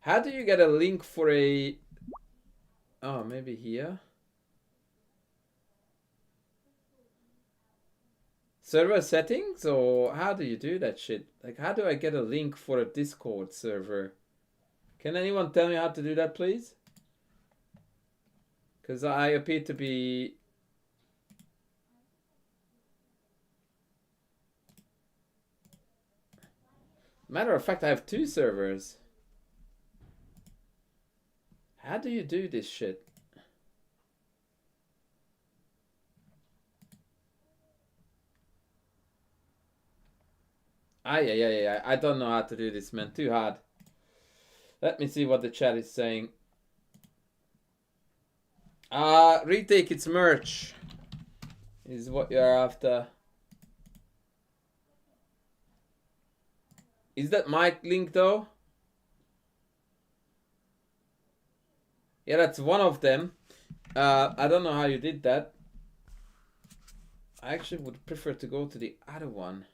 How do you get a link for a... Oh, maybe here? Server settings? Or how do you do that shit? Like, how do I get a link for a Discord server? Can anyone tell me how to do that, please? Because I appear to be... Matter of fact, I have 2 servers. How do you do this shit? I don't know how to do this, man. Too hard. Let me see what the chat is saying. Retake its merch is what you're after. Is that my link though? Yeah, that's one of them. I don't know how you did that. I actually would prefer to go to the other one.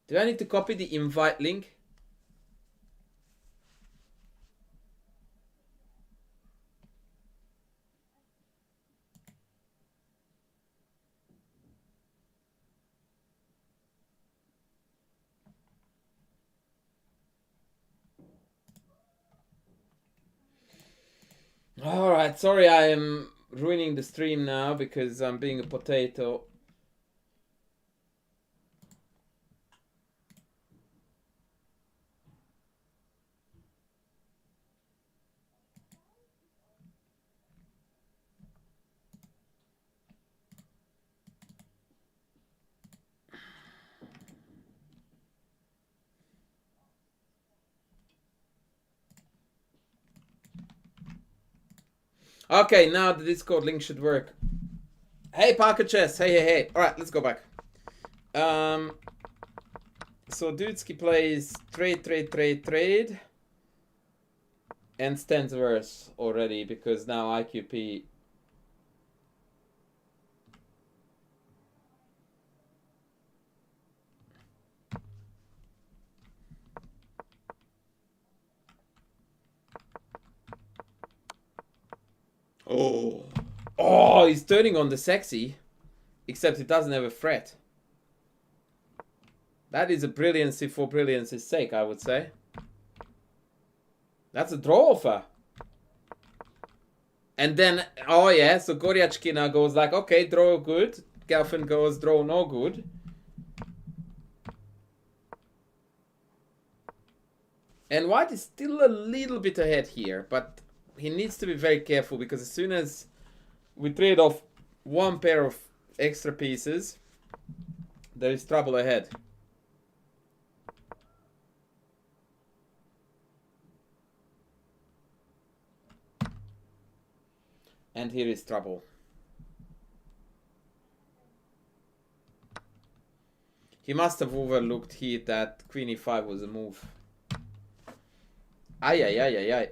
Do I need to copy the invite link? Alright, sorry I am ruining the stream now because I'm being a potato. Okay, now the Discord link should work. Hey, Parker Chess. Hey. All right, let's go back. So Dudesky plays trade, and stands worse already because now IQP. Oh, he's turning on the sexy, except it doesn't have a threat. That is a brilliancy for brilliancy's sake, I would say. That's a draw offer. And then, oh yeah, so Goryachkina goes like, okay, draw good. Gelfin goes, draw no good. And White is still a little bit ahead here, but he needs to be very careful because as soon as we trade off one pair of extra pieces, there is trouble ahead. And here is trouble. He must have overlooked here that Queen e5 was a move. Ay.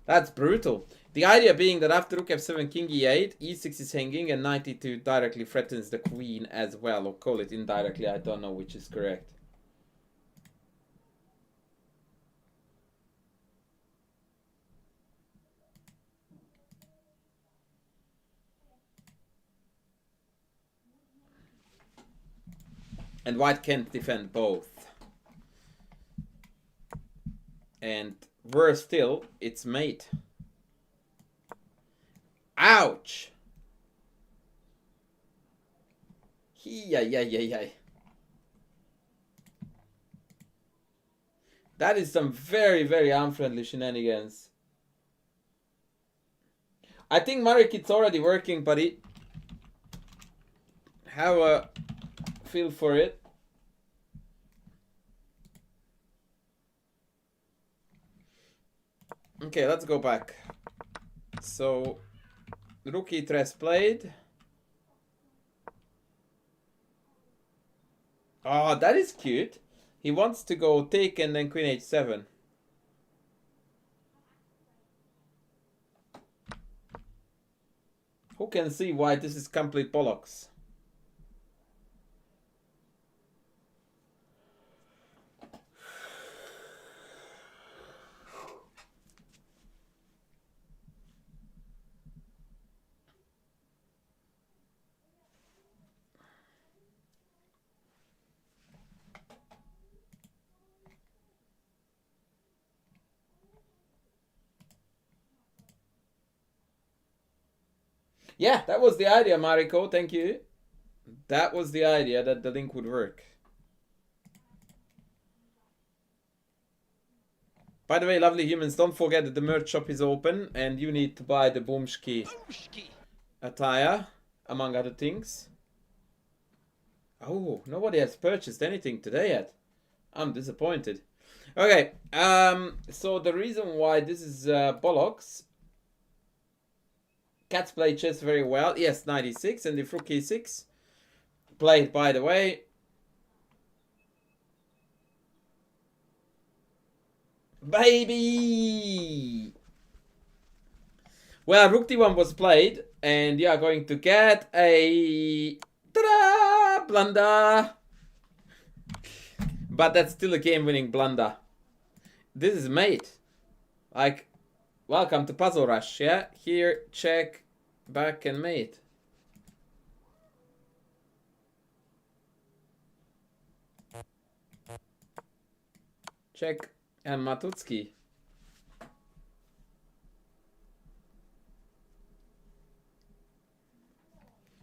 That's brutal. The idea being that after Rook f7, King e8, e6 is hanging, and knight e2 directly threatens the queen as well, or call it indirectly, I don't know which is correct. And White can't defend both. And worse still, it's mate. Ouch! Yeah. That is some very, very unfriendly shenanigans. I think Marek, it's already working, buddy. Have a feel for it. Okay, let's go back. So, Rook e3 played. Oh, that is cute. He wants to go take and then Queen h7. Who can see why this is complete bollocks? Yeah, that was the idea, Mariko. Thank you. That was the idea, that the link would work. By the way, lovely humans, don't forget that the merch shop is open and you need to buy the Boomski attire, among other things. Oh, nobody has purchased anything today yet. I'm disappointed. Okay, so the reason why this is bollocks. Cats play chess very well. Yes, 96, and if Rook e6 played, by the way. Baby! Well, Rook d1 was played, and you are going to get a ta-da! Blunder. But that's still a game-winning blunder. This is mate. Like, welcome to Puzzle Rush, yeah? Here, check, back, and mate. Check, and Matutski.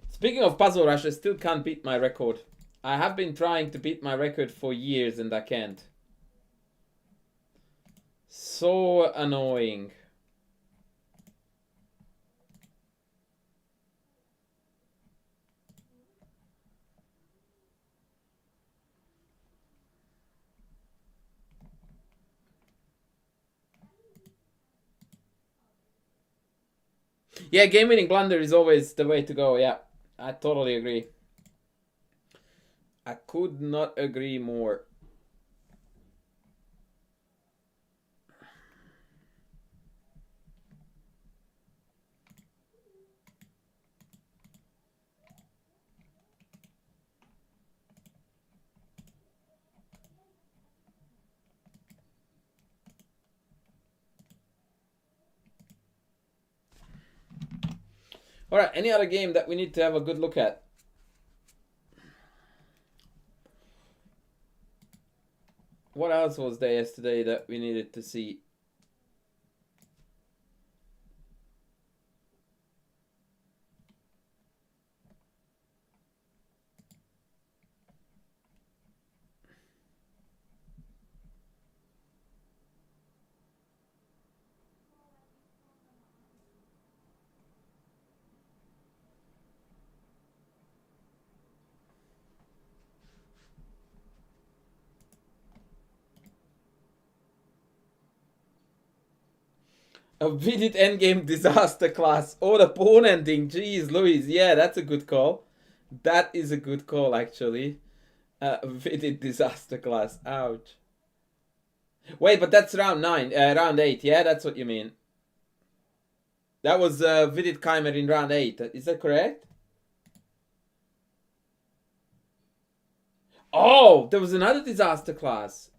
Speaking of Puzzle Rush, I still can't beat my record. I have been trying to beat my record for years and I can't. So annoying. Yeah, game-winning blunder is always the way to go. Yeah, I totally agree. I could not agree more. All right, any other game that we need to have a good look at? What else was there yesterday that we needed to see? A vivid endgame disaster class. Oh, the pawn ending. Jeez, Louise. Yeah, that's a good call. That is a good call, actually. Vivid disaster class. Ouch. Wait, but that's round 9. Round 8. Yeah, that's what you mean. That was Vivid Keimer in round 8. Is that correct? Oh, there was another disaster class.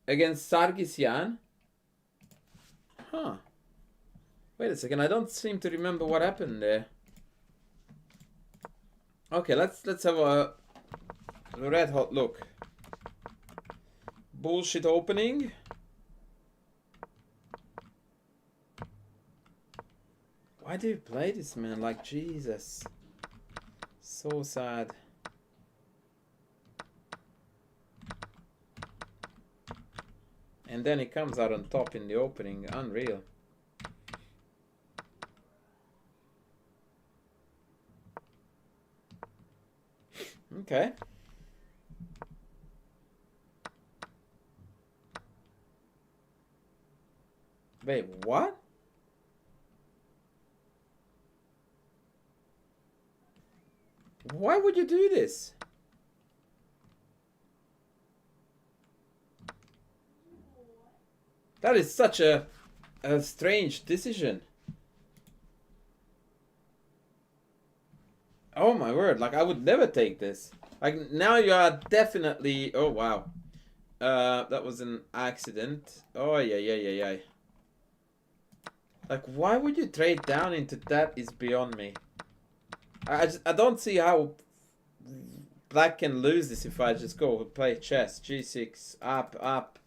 Against Sargsyan? Huh. Wait a second, I don't seem to remember what happened there. Okay, let's have a red hot look. Bullshit opening. Why do you play this, man? Like, Jesus. So sad. And then he comes out on top in the opening. Unreal. Okay. Wait, what? Why would you do this? That is such a strange decision. Oh my word, like I would never take this. Like now you are definitely, oh wow. That was an accident. Oh yeah. Like why would you trade down into that is beyond me. I don't see how black can lose this if I just go play chess. G6, up.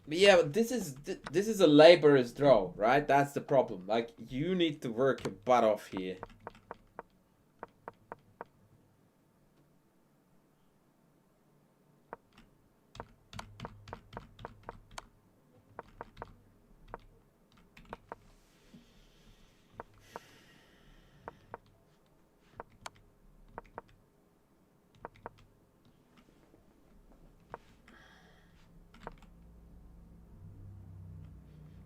But yeah, but this is a laborer's draw, right? That's the problem. Like you need to work your butt off here.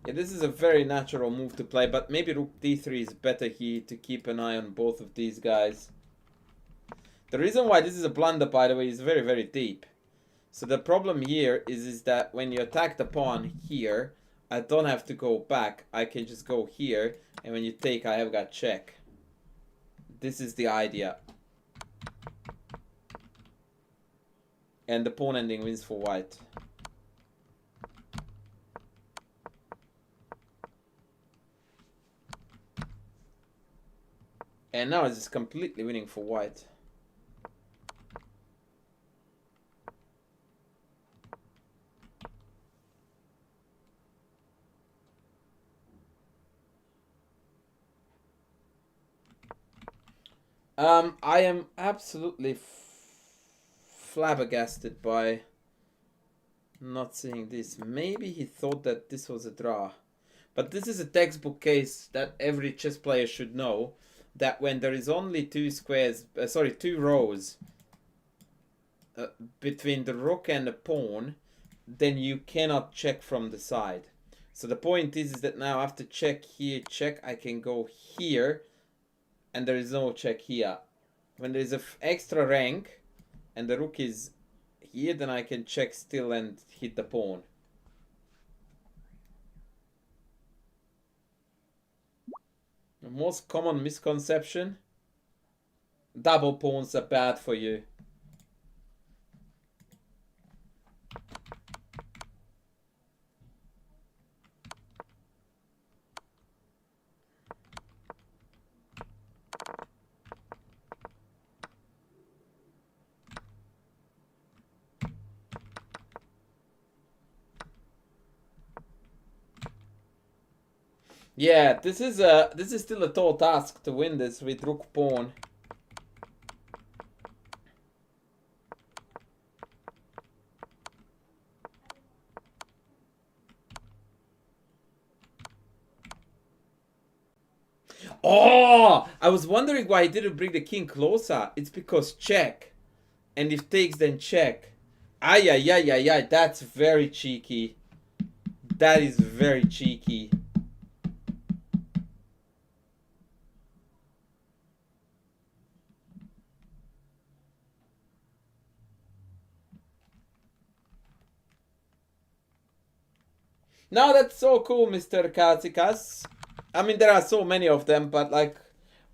Yeah, this is a very natural move to play, but maybe rook d3 is better here to keep an eye on both of these guys. The reason why this is a blunder, by the way, is very, very deep. So the problem here is that when you attack the pawn here, I don't have to go back. I can just go here, and when you take, I have got check. This is the idea. And the pawn ending wins for white. And now it's just completely winning for white. I am absolutely flabbergasted by not seeing this. Maybe he thought that this was a draw. But this is a textbook case that every chess player should know. That when there is only two rows, between the rook and the pawn, then you cannot check from the side. So the point is that now after check here, check, I can go here, and there is no check here. When there is an extra rank, and the rook is here, then I can check still and hit the pawn. The most common misconception: double pawns are bad for you. Yeah, this is still a tall task to win this with rook pawn. Oh, I was wondering why he didn't bring the king closer. It's because check. And if takes, then check. Ay, ay, ay, ay, ay. That's very cheeky. That is very cheeky. No, that's so cool, Mr. Katsikas. I mean, there are so many of them, but like,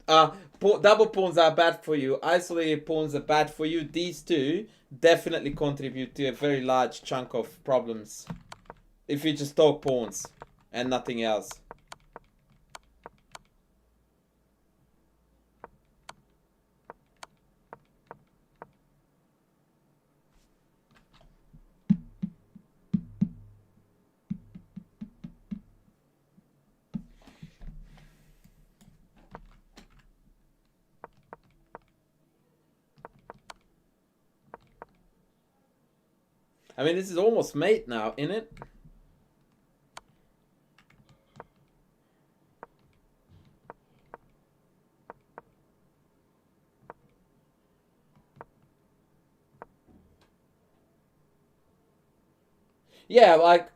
double pawns are bad for you. Isolated pawns are bad for you. These two definitely contribute to a very large chunk of problems. If you just talk pawns and nothing else. I mean, this is almost mate now, isn't it? Yeah, like,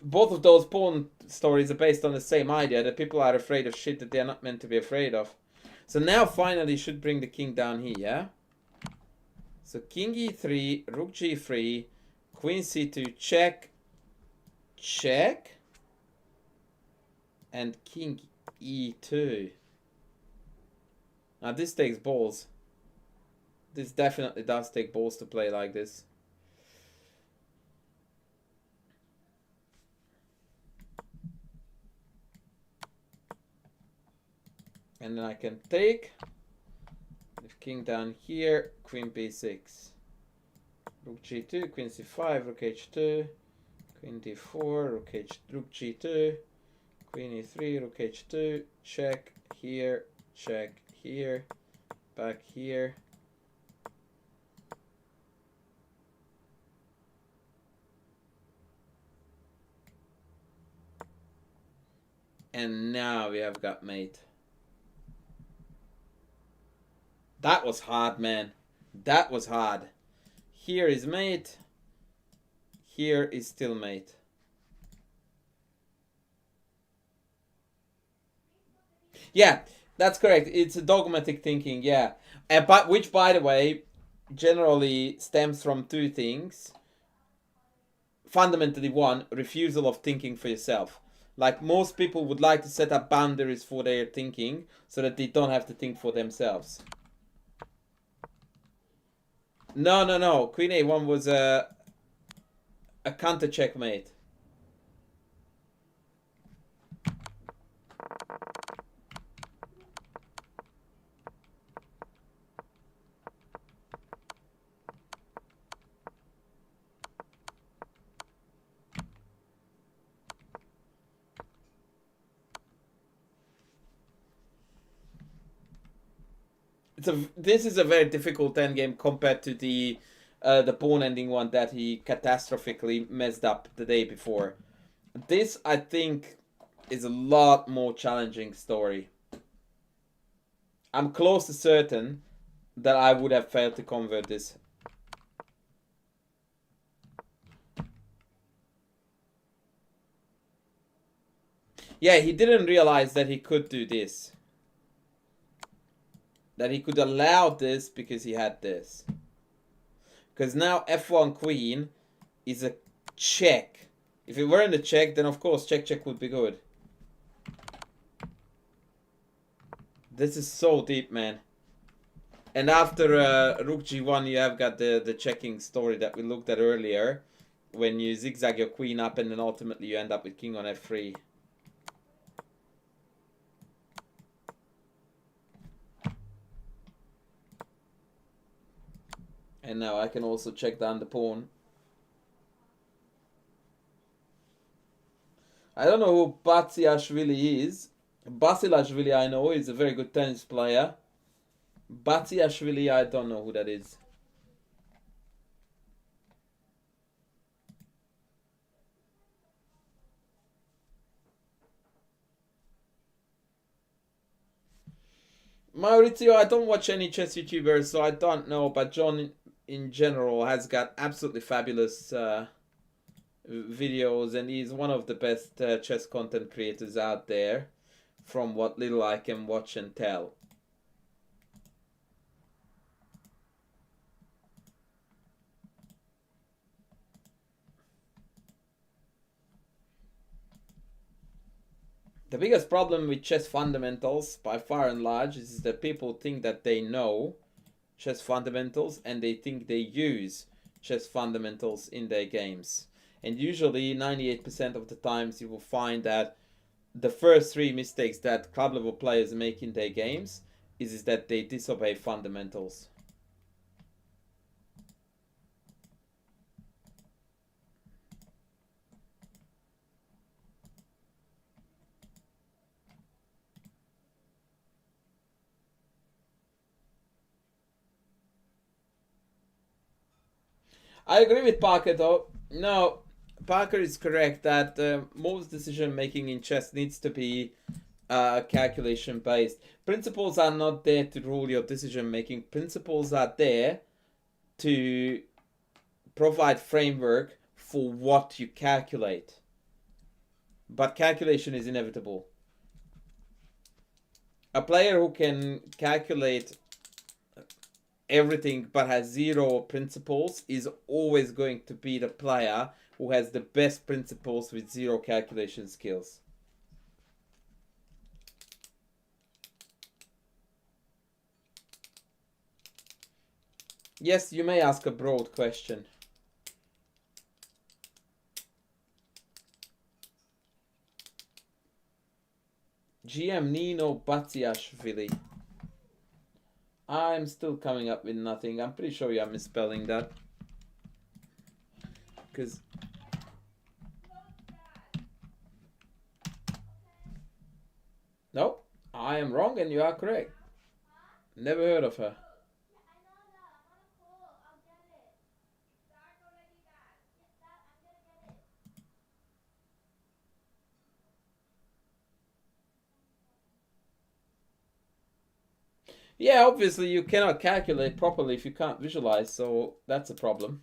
both of those pawn stories are based on the same idea, that people are afraid of shit that they're not meant to be afraid of. So now finally should bring the king down here, yeah? So king e3, rook g3, queen c2, check, check, and king e2. Now this takes balls. This definitely does take balls to play like this. And then I can take. If king down here, queen b6. Rook g2, queen c5, rook h2, queen d4, rook g2, queen e3, rook h2, check here, back here. And now we have got mate. That was hard, man. That was hard. Here is mate. Here is still mate. Yeah, that's correct. It's a dogmatic thinking, yeah. But which, by the way, generally stems from two things. Fundamentally, one, refusal of thinking for yourself. Like, most people would like to set up boundaries for their thinking so that they don't have to think for themselves. No. Queen a1 was a counter checkmate. This is a very difficult endgame compared to the pawn ending one that he catastrophically messed up the day before. This, I think, is a lot more challenging story. I'm close to certain that I would have failed to convert this. Yeah, he didn't realize that he could do this. That he could allow this because he had this. Because now f1 queen is a check. If it weren't a check, then of course check would be good. This is so deep, man. And after rook g1, you have got the checking story that we looked at earlier. When you zigzag your queen up and then ultimately you end up with king on f3. And now I can also check down the pawn. I don't know who Batsiashvili is. Basilashvili I know, is a very good tennis player. Batsiashvili, I don't know who that is. Maurizio, I don't watch any chess YouTubers, so I don't know, but John in general has got absolutely fabulous videos, and he's one of the best chess content creators out there, from what little I can watch and tell. The biggest problem with chess fundamentals, by far and large, is that people think that they know chess fundamentals and they think they use chess fundamentals in their games. And usually 98% of the times you will find that the first three mistakes that club level players make in their games is that they disobey fundamentals. I agree with Parker though. No, Parker is correct that most decision making in chess needs to be calculation based. Principles are not there to rule your decision making. Principles are there to provide framework for what you calculate. But calculation is inevitable. A player who can calculate everything but has zero principles is always going to be the player who has the best principles with zero calculation skills. Yes, you may ask a broad question. GM Nino Batsiashvili. I'm still coming up with nothing. I'm pretty sure you're misspelling that. Because... Nope, I am wrong and you are correct. Never heard of her. Yeah, obviously you cannot calculate properly if you can't visualize, so that's a problem.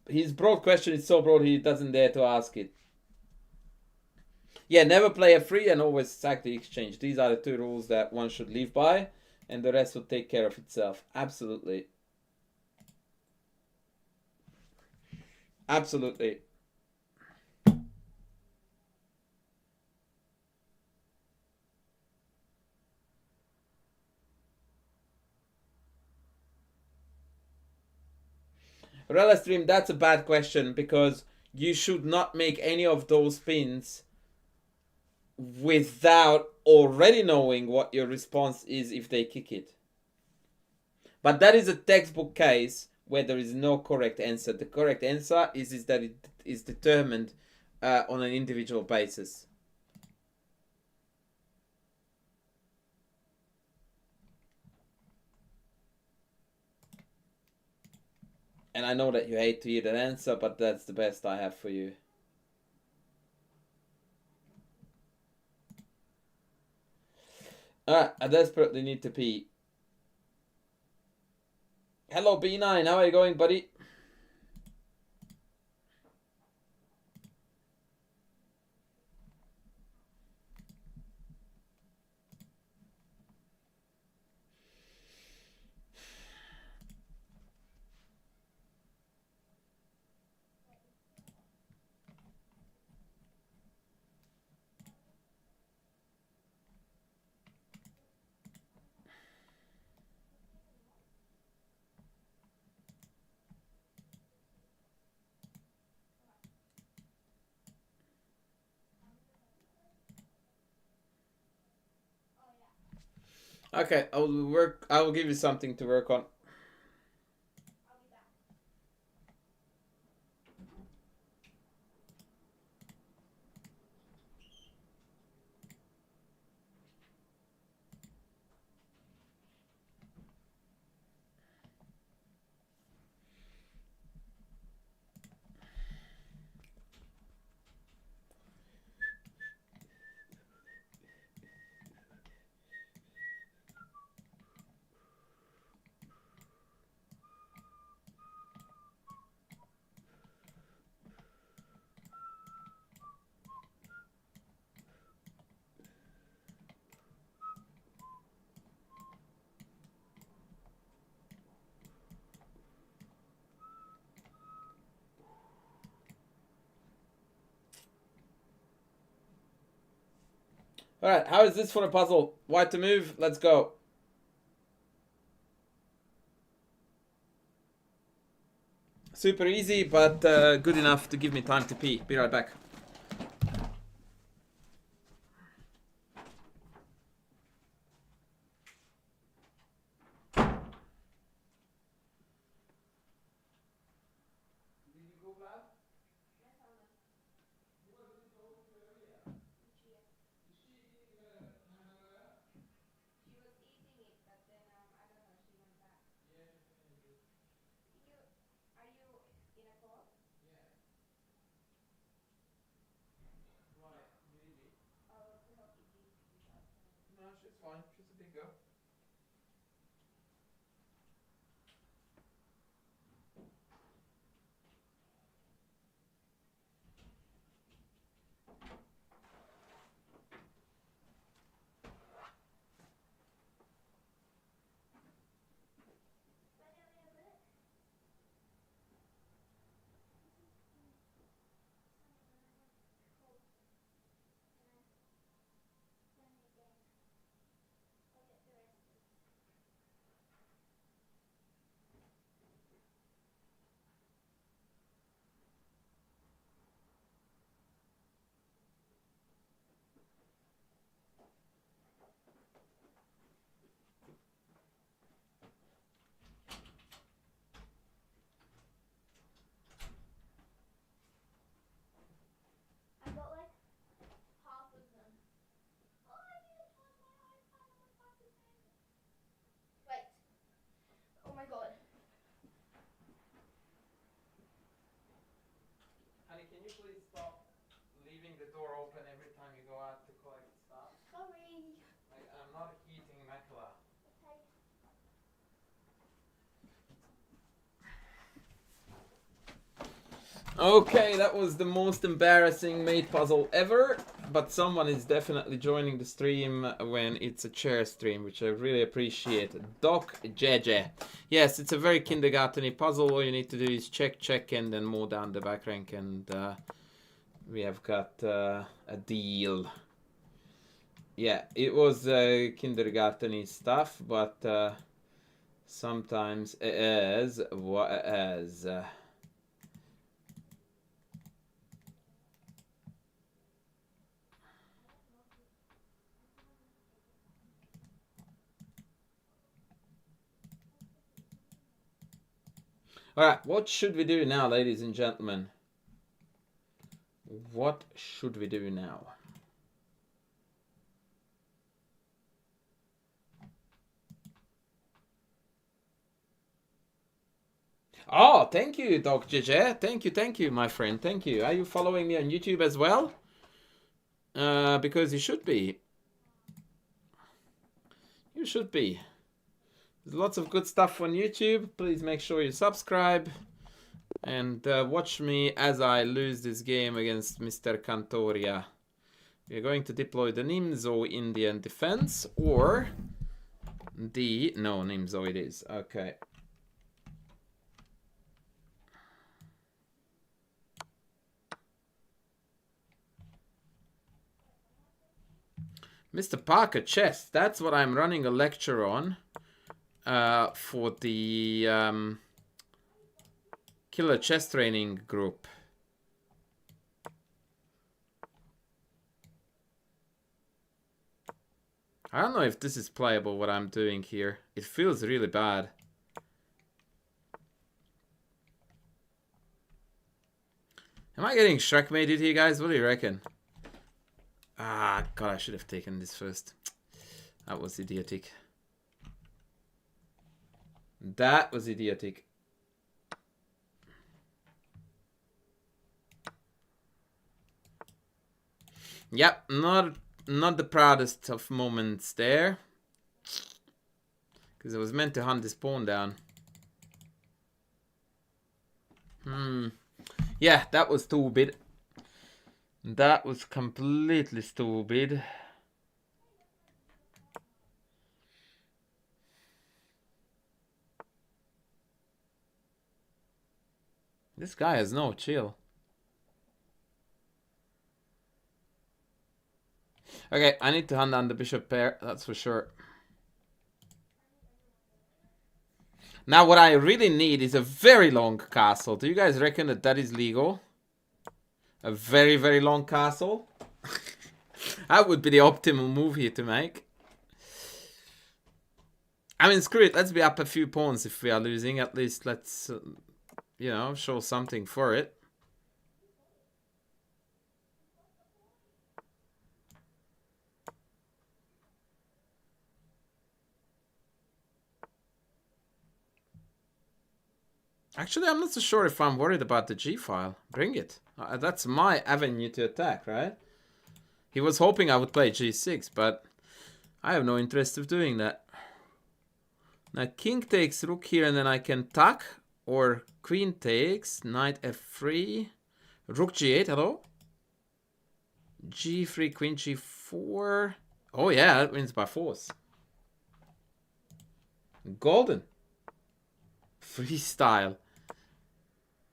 His broad question is so broad he doesn't dare to ask it. Yeah, never play a free and always sack the exchange. These are the two rules that one should live by, and the rest will take care of itself. Absolutely. Absolutely. Relastream, that's a bad question because you should not make any of those spins without already knowing what your response is if they kick it. But that is a textbook case where there is no correct answer. The correct answer is that it is determined on an individual basis. And I know that you hate to hear that answer, but that's the best I have for you. I desperately need to pee. Hello, B9. How are you going, buddy? Okay, I will give you something to work on. Alright, how is this for a puzzle? White to move, let's go. Super easy, but good enough to give me time to pee. Be right back. No, she's fine. She's a big girl. Honey, can you please stop leaving the door open every time you go out to collect stuff? Sorry. Like, I'm not heating macula. Okay. Okay, that was the most embarrassing mate puzzle ever, but someone is definitely joining the stream when it's a chair stream, which I really appreciate. Doc Jeje. Yes, it's a very kindergarten-y puzzle. All you need to do is check, check, and then move down the back rank, and we have got a deal. Yeah, it was kindergarten-y stuff, but sometimes it is what it is. Alright, what should we do now, ladies and gentlemen? What should we do now? Oh, thank you, Doc JJ. Thank you, my friend. Thank you. Are you following me on YouTube as well? Because you should be. You should be. There's lots of good stuff on YouTube. Please make sure you subscribe. And watch me as I lose this game against Mr. Cantoria. We're going to deploy the Nimzo Indian defense or the... No, Nimzo it is. Okay. Mr. Parker Chess. That's what I'm running a lecture on for the Killer Chess Training group. I don't know if this is playable, what I'm doing here. It feels really bad. Am I getting Shrek-mated here, guys? What do you reckon? Ah, God, I should have taken this first. That was idiotic. That was idiotic. Yep, not the proudest of moments there. Because I was meant to hunt this pawn down. Yeah, that was stupid. That was completely stupid. This guy has no chill. Okay, I need to hunt down the bishop pair, that's for sure. Now what I really need is a very long castle. Do you guys reckon that that is legal? A very, very long castle? That would be the optimal move here to make. I mean, screw it. Let's be up a few pawns if we are losing. At least let's, you know, show something for it. Actually, I'm not so sure if I'm worried about the G-file. Bring it. That's my avenue to attack, right? He was hoping I would play G6, but I have no interest of doing that. Now, king takes rook here, and then I can tuck. Or queen takes, knight f3. Rook g8, hello? g3, queen g4. Oh yeah, that wins by force. Golden. Freestyle.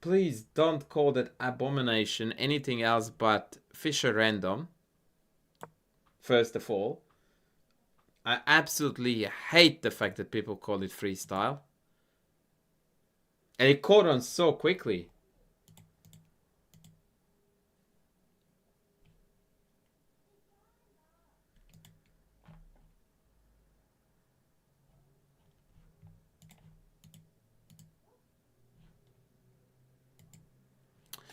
Please don't call that abomination anything else but Fischer random. First of all. I absolutely hate the fact that people call it freestyle. And it caught on so quickly.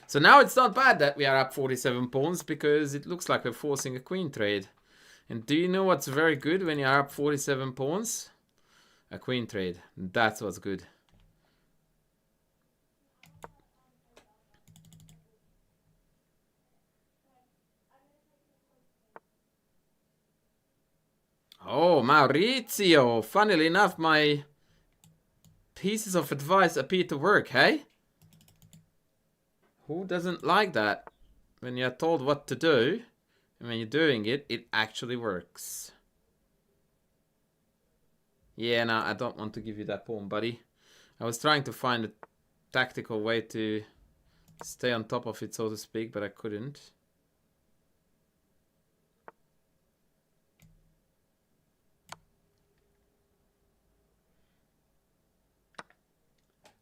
So now it's not bad that we are up 47 pawns because it looks like we're forcing a queen trade. And do you know what's very good when you are up 47 pawns? A queen trade. That's what's good. Oh, Maurizio! Funnily enough, my pieces of advice appear to work, hey? Who doesn't like that? When you're told what to do, and when you're doing it, it actually works. Yeah, no, I don't want to give you that pawn, buddy. I was trying to find a tactical way to stay on top of it, so to speak, but I couldn't.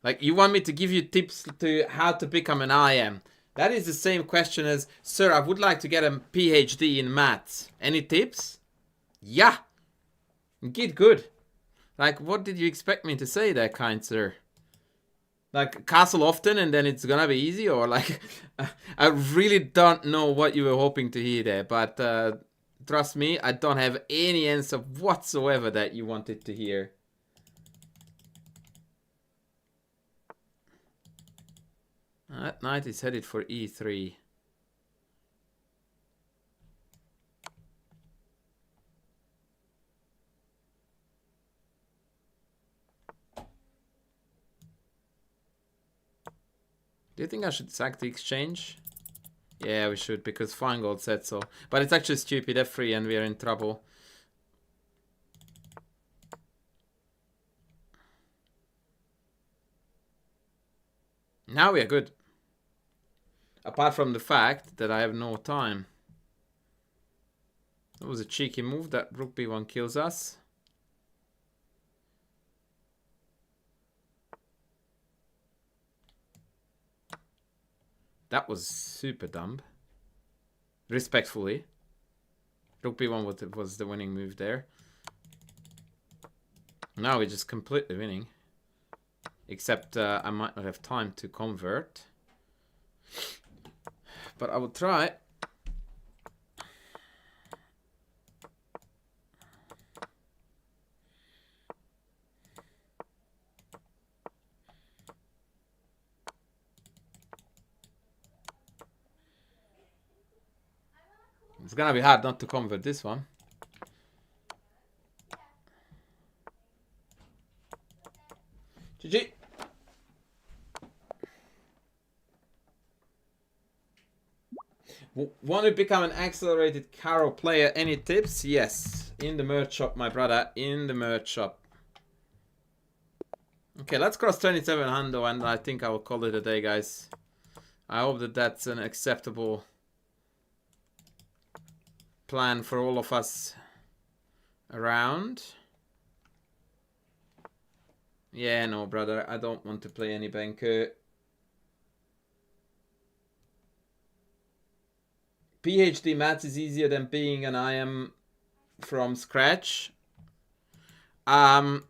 Like, you want me to give you tips to how to become an IM. That is the same question as, sir, I would like to get a PhD in maths. Any tips? Yeah. Get good. Like, what did you expect me to say there, kind sir? Like, castle often and then it's gonna be easy? Or like, I really don't know what you were hoping to hear there. But trust me, I don't have any answer whatsoever that you wanted to hear. That knight is headed for e3. Do you think I should sack the exchange? Yeah, we should, because Feingold said so. But it's actually stupid, F3, and we are in trouble. Now we are good. Apart from the fact that I have no time. That was a cheeky move. That rook b1 kills us. That was super dumb. Respectfully. Rook b1 was the winning move there. Now we're just completely winning. Except I might not have time to convert. But I will try. It's gonna be hard not to convert this one. GG. Want to become an accelerated Caro player? Any tips? Yes. In the merch shop, my brother. In the merch shop. Okay, let's cross 27 hundo, and I think I will call it a day, guys. I hope that that's an acceptable plan for all of us around. Yeah, no, brother. I don't want to play any banker. PhD maths is easier than being an IM from scratch. I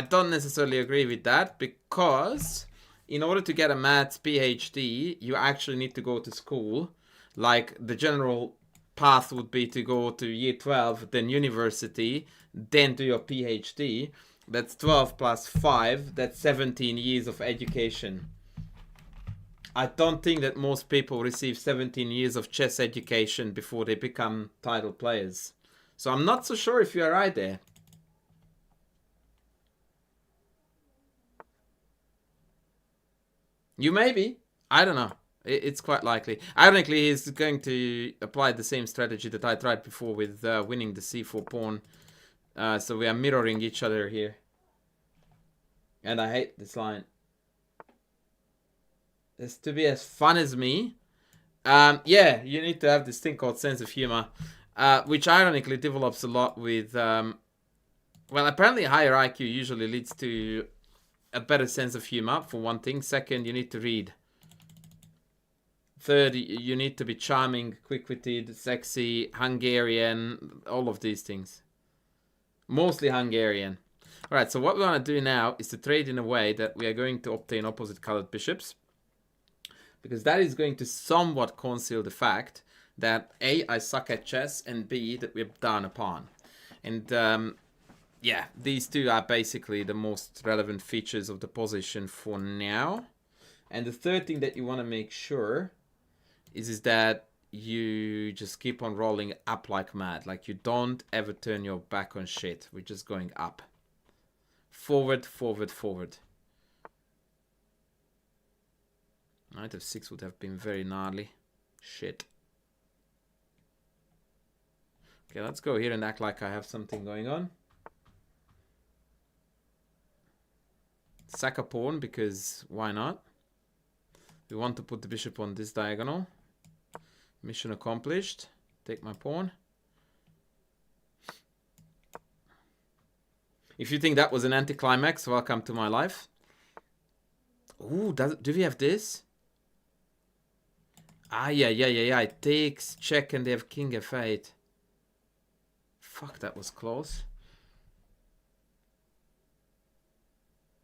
don't necessarily agree with that, because in order to get a maths PhD, you actually need to go to school. Like, the general path would be to go to year 12, then university, then do your PhD. That's 12 plus 5, that's 17 years of education. I don't think that most people receive 17 years of chess education before they become title players. So I'm not so sure if you're right there. You may be. I don't know. It's quite likely. Ironically, he's going to apply the same strategy that I tried before with winning the c4 pawn. So we are mirroring each other here. And I hate this line. It's to be as fun as me. Yeah, you need to have this thing called sense of humor. Which ironically develops a lot with... well, apparently higher IQ usually leads to a better sense of humor, for one thing. Second, you need to read. Third, you need to be charming, quick-witted, sexy, Hungarian, all of these things. Mostly Hungarian. Alright, so what we want to do now is to trade in a way that we are going to obtain opposite colored bishops. Because that is going to somewhat conceal the fact that A, I suck at chess, and B, that we're down a pawn. And yeah, these two are basically the most relevant features of the position for now. And the third thing that you want to make sure is that you just keep on rolling up like mad. Like, you don't ever turn your back on shit. We're just going up. Forward, forward, forward. Knight f6 would have been very gnarly. Shit. Okay, let's go here and act like I have something going on. Sack a pawn, because why not? We want to put the bishop on this diagonal. Mission accomplished. Take my pawn. If you think that was an anticlimax, welcome to my life. Ooh, do we have this? Ah, yeah. It takes check and they have king f8. Fuck, that was close.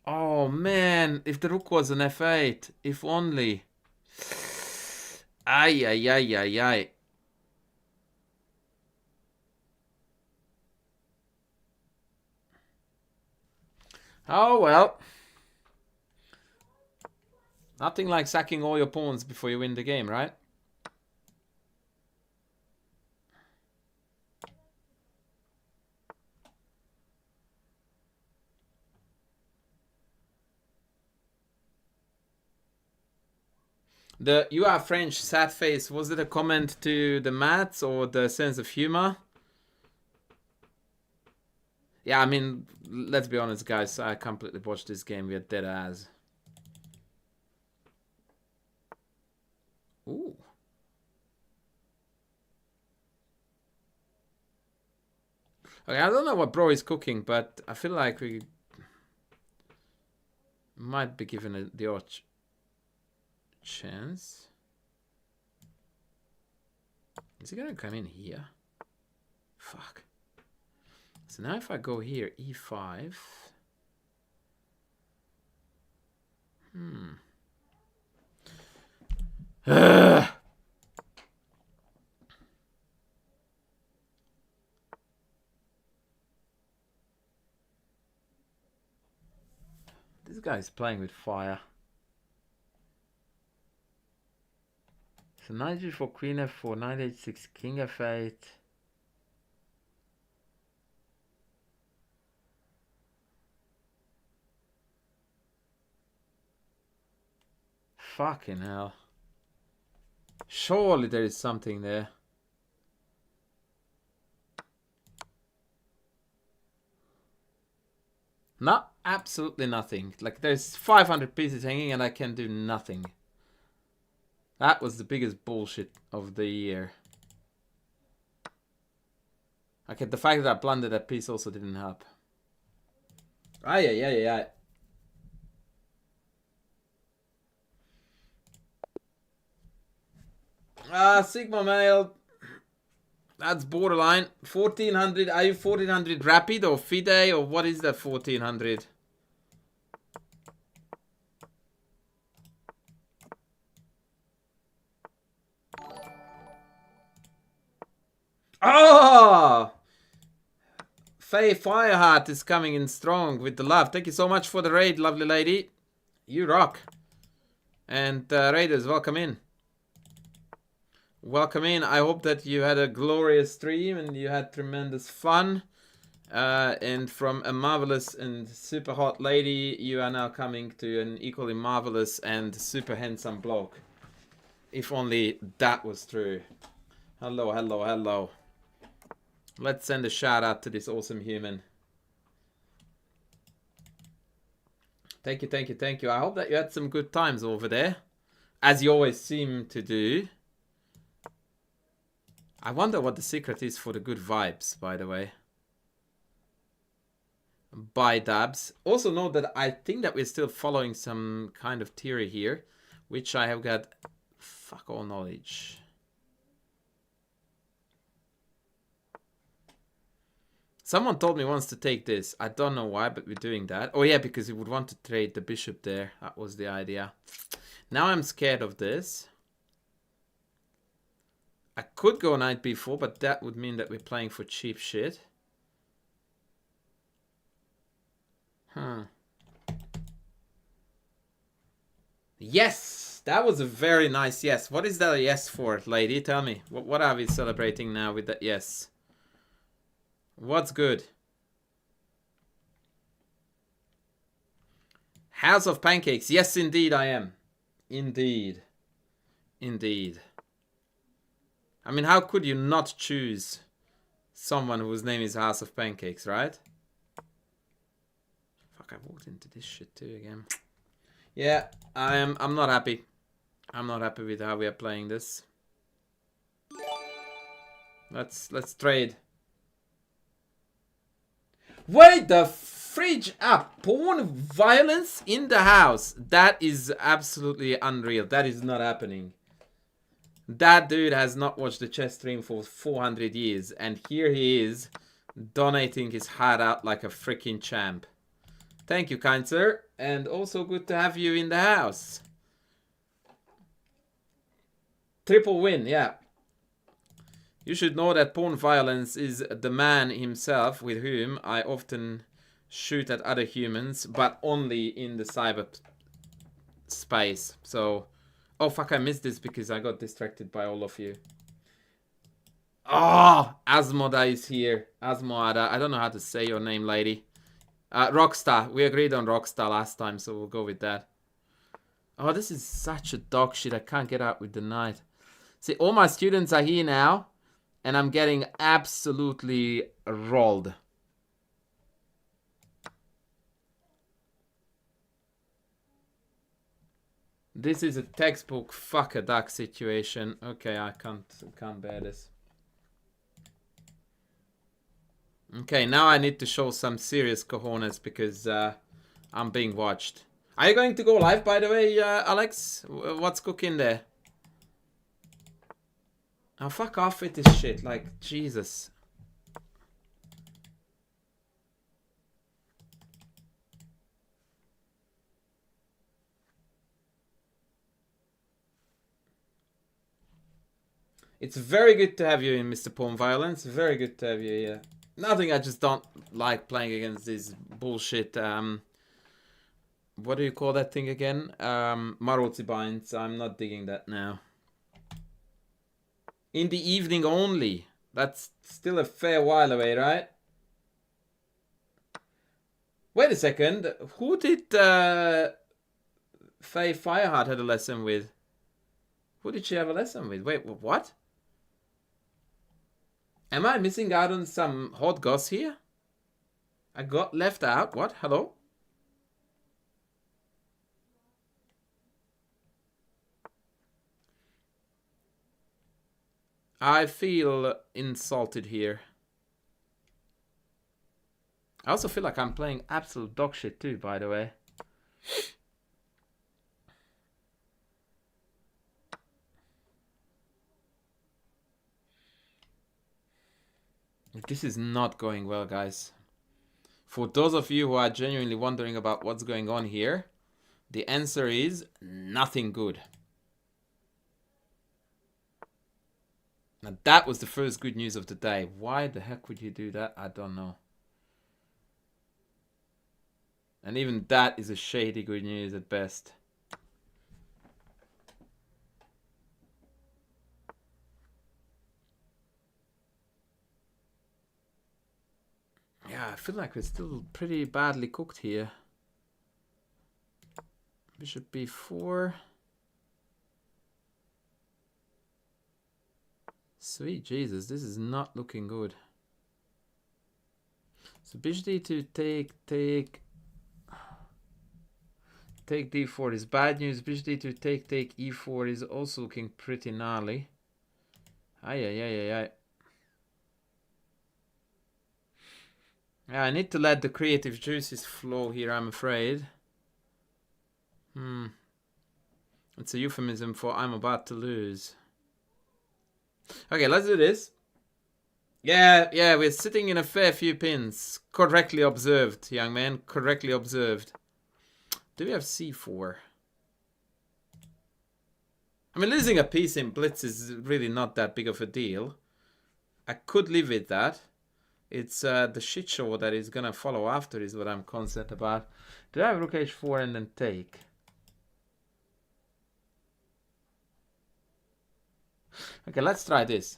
Oh, man. If the rook was an f8. If only. Ay. Oh, well. Nothing like sacking all your pawns before you win the game, right? The "you are French" sad face, was it a comment to the maths or the sense of humor? Yeah, I mean, let's be honest, guys. I completely watched this game. We're dead ass. Ooh. Okay, I don't know what bro is cooking, but I feel like we might be given the odd chance. Is he gonna come in here? Fuck. So now if I go here, e5. Ugh. This guy's playing with fire. So knight g4, queen f4, knight h6, king f8. Fucking hell. Surely there is something there. No, absolutely nothing. Like, there's 500 pieces hanging and I can do nothing. That was the biggest bullshit of the year. Okay, the fact that I blundered that piece also didn't help. Aye. Sigma male. That's borderline. 1400. Are you 1400 rapid or FIDE or what is that 1400? Oh! Faye Fireheart is coming in strong with the love. Thank you so much for the raid, lovely lady. You rock. And raiders, welcome in. Welcome in. I hope that you had a glorious stream and you had tremendous fun. And from a marvelous and super hot lady, you are now coming to an equally marvelous and super handsome bloke. If only that was true. Hello. Let's send a shout out to this awesome human. Thank you. I hope that you had some good times over there, as you always seem to do. I wonder what the secret is for the good vibes, by the way. Bye, Dabs. Also note that I think that we're still following some kind of theory here, which I have got fuck all knowledge. Someone told me once to take this. I don't know why, but we're doing that. Oh yeah, because he would want to trade the bishop there. That was the idea. Now I'm scared of this. I could go knight b4, but that would mean that we're playing for cheap shit. Yes! That was a very nice yes. What is that a yes for, lady? Tell me. What are we celebrating now with that yes? What's good? House of Pancakes. Yes, indeed I am. Indeed. I mean, how could you not choose someone whose name is House of Pancakes, right? Fuck, I walked into this shit too again. Yeah, I'm not happy. I'm not happy with how we are playing this. Let's trade. Wait the fridge up. Porn violence in the house. That is absolutely unreal. That is not happening. That dude has not watched the chess stream for 400 years. And here he is donating his heart out like a freaking champ. Thank you, kind sir. And also good to have you in the house. Triple win, yeah. You should know that porn violence is the man himself with whom I often shoot at other humans, but only in the cyber space. So, oh fuck, I missed this because I got distracted by all of you. Oh, Asmoda is here. Asmoda, I don't know how to say your name, lady. Rockstar, we agreed on Rockstar last time, so we'll go with that. Oh, this is such a dog shit. I can't get out with the knight. See, all my students are here now, and I'm getting absolutely rolled. This is a textbook fuck a duck situation. Okay, I can't bear this. Okay, now I need to show some serious cojones because I'm being watched. Are you going to go live, by the way, Alex? What's cooking there? Oh, fuck off with this shit. Like, Jesus. It's very good to have you in, Mr. Pawn Violence. Very good to have you here. Nothing, I just don't like playing against this bullshit, what do you call that thing again? Maruti binds. I'm not digging that now. In the evening only. That's still a fair while away, right? Wait a second. Who did Faye Fireheart had a lesson with? Who did she have a lesson with? Wait, what? Am I missing out on some hot goss here? I got left out. What? Hello? I feel insulted here. I also feel like I'm playing absolute dog shit too, by the way. This is not going well, guys. For those of you who are genuinely wondering about what's going on here, the answer is nothing good. Now that was the first good news of the day. Why the heck would you do that? I don't know. And even that is a shady good news at best. Yeah, I feel like we're still pretty badly cooked here. Bishop b4. Sweet Jesus, this is not looking good. So bishop d2, take d4 is bad news. Bishop d2, take e4 is also looking pretty gnarly. Ay. Yeah, I need to let the creative juices flow here, I'm afraid. It's a euphemism for I'm about to lose. Okay, let's do this. Yeah, we're sitting in a fair few pins. Correctly observed, young man. Correctly observed. Do we have c4? I mean, losing a piece in blitz is really not that big of a deal. I could live with that. It's the shit show that is gonna follow after is what I'm concerned about. Do I have rook h4 and then take? Okay, let's try this.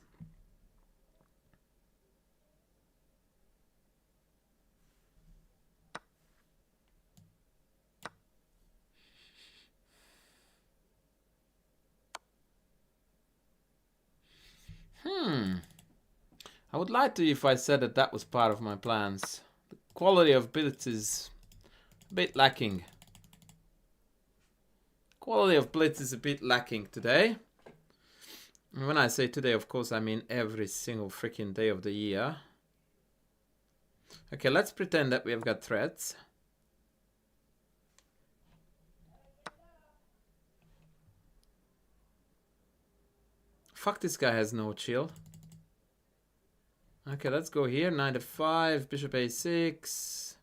I would lie to you if I said that that was part of my plans. The quality of blitz is a bit lacking. Quality of blitz is a bit lacking today. And when I say today, of course, I mean every single freaking day of the year. Okay, let's pretend that we have got threats. Fuck, this guy has no chill. Okay, let's go here. Knight f5, bishop a6.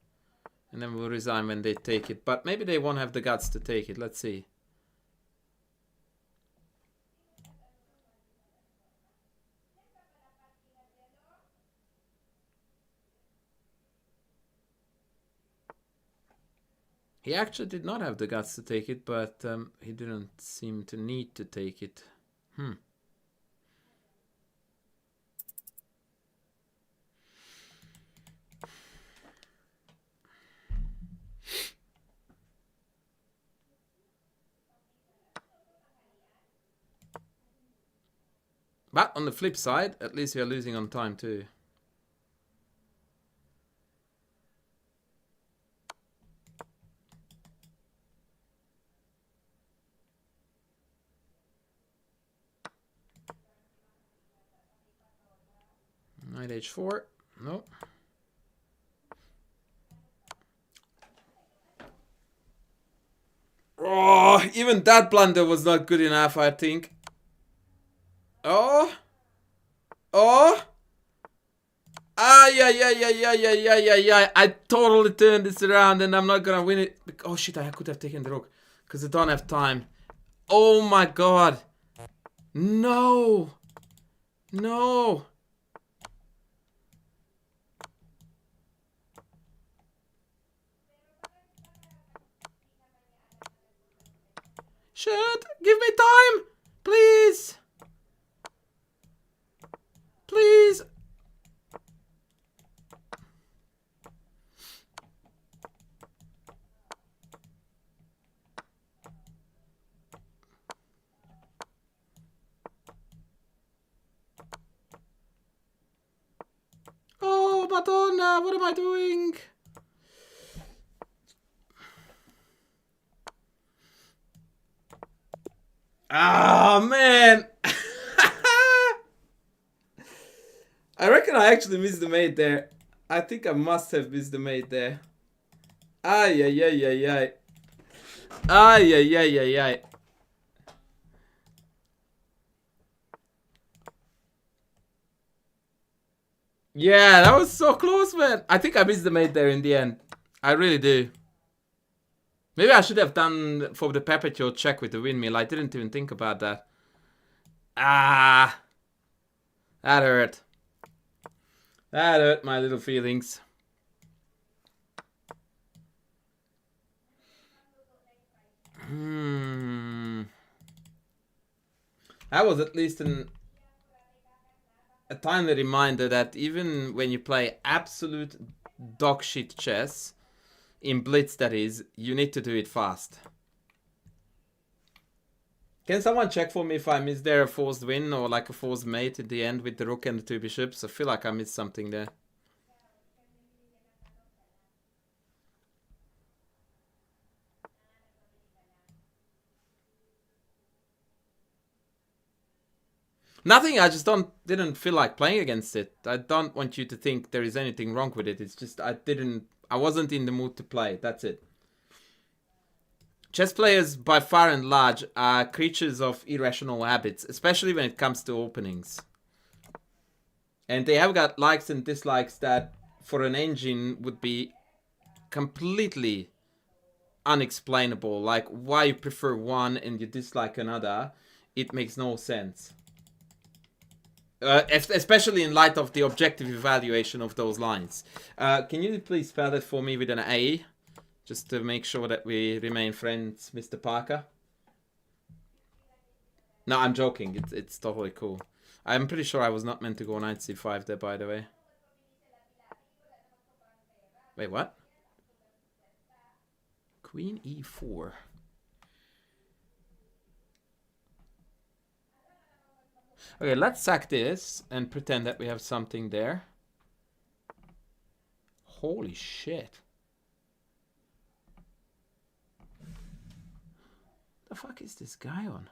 And then we'll resign when they take it. But maybe they won't have the guts to take it. Let's see. He actually did not have the guts to take it, but he didn't seem to need to take it. But on the flip side, at least you're losing on time too. Knight h4. No. Oh, even that blunder was not good enough, I think. Oh. Oh. Ah, yeah. I totally turned this around and I'm not gonna win it. Oh shit, I could have taken the rook. Because I don't have time. Oh my god. No. No. Shit, give me time. Please. Please. Oh, Madonna, what am I doing? Ah, man. I reckon I actually missed the mate there. I think I must have missed the mate there. Ay. Yeah, that was so close, man. I think I missed the mate there in the end. I really do. Maybe I should have done for the perpetual check with the windmill. I didn't even think about that. Ah. That hurt. That hurt my little feelings. That was at least a timely reminder that even when you play absolute dogshit chess, in blitz that is, you need to do it fast. Can someone check for me if I missed there a forced win or like a forced mate at the end with the rook and the two bishops? I feel like I missed something there. Nothing, I just didn't feel like playing against it. I don't want you to think there is anything wrong with it. It's just I wasn't in the mood to play. That's it. Chess players, by far and large, are creatures of irrational habits, especially when it comes to openings. And they have got likes and dislikes that, for an engine, would be completely unexplainable. Like, why you prefer one and you dislike another, it makes no sense. Especially in light of the objective evaluation of those lines. Can you please spell it for me with an A? Just to make sure that we remain friends, Mr. Parker. No, I'm joking. It's totally cool. I'm pretty sure I was not meant to go knight c5 there, by the way. Wait, what? Queen e4. Okay, let's sack this and pretend that we have something there. Holy shit. The fuck is this guy on?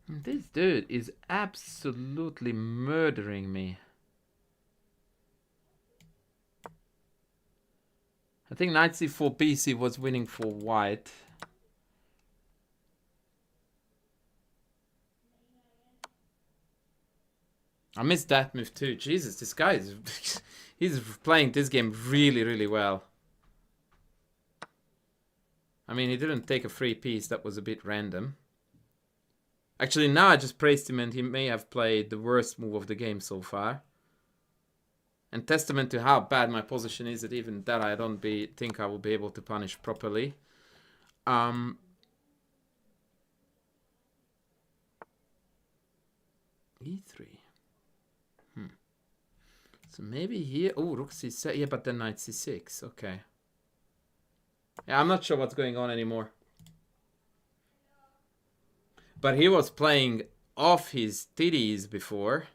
This dude is absolutely murdering me. I think knight c4 bc was winning for white. I missed that move too. Jesus, this guy is... he's playing this game really, really well. I mean, he didn't take a free piece. That was a bit random. Actually, now I just praised him and he may have played the worst move of the game so far. And testament to how bad my position is that even that I don't think I will be able to punish properly. E3. So maybe here. Oh, rook c7. Yeah, but then knight c6. Okay. Yeah, I'm not sure what's going on anymore. But he was playing off his titties before.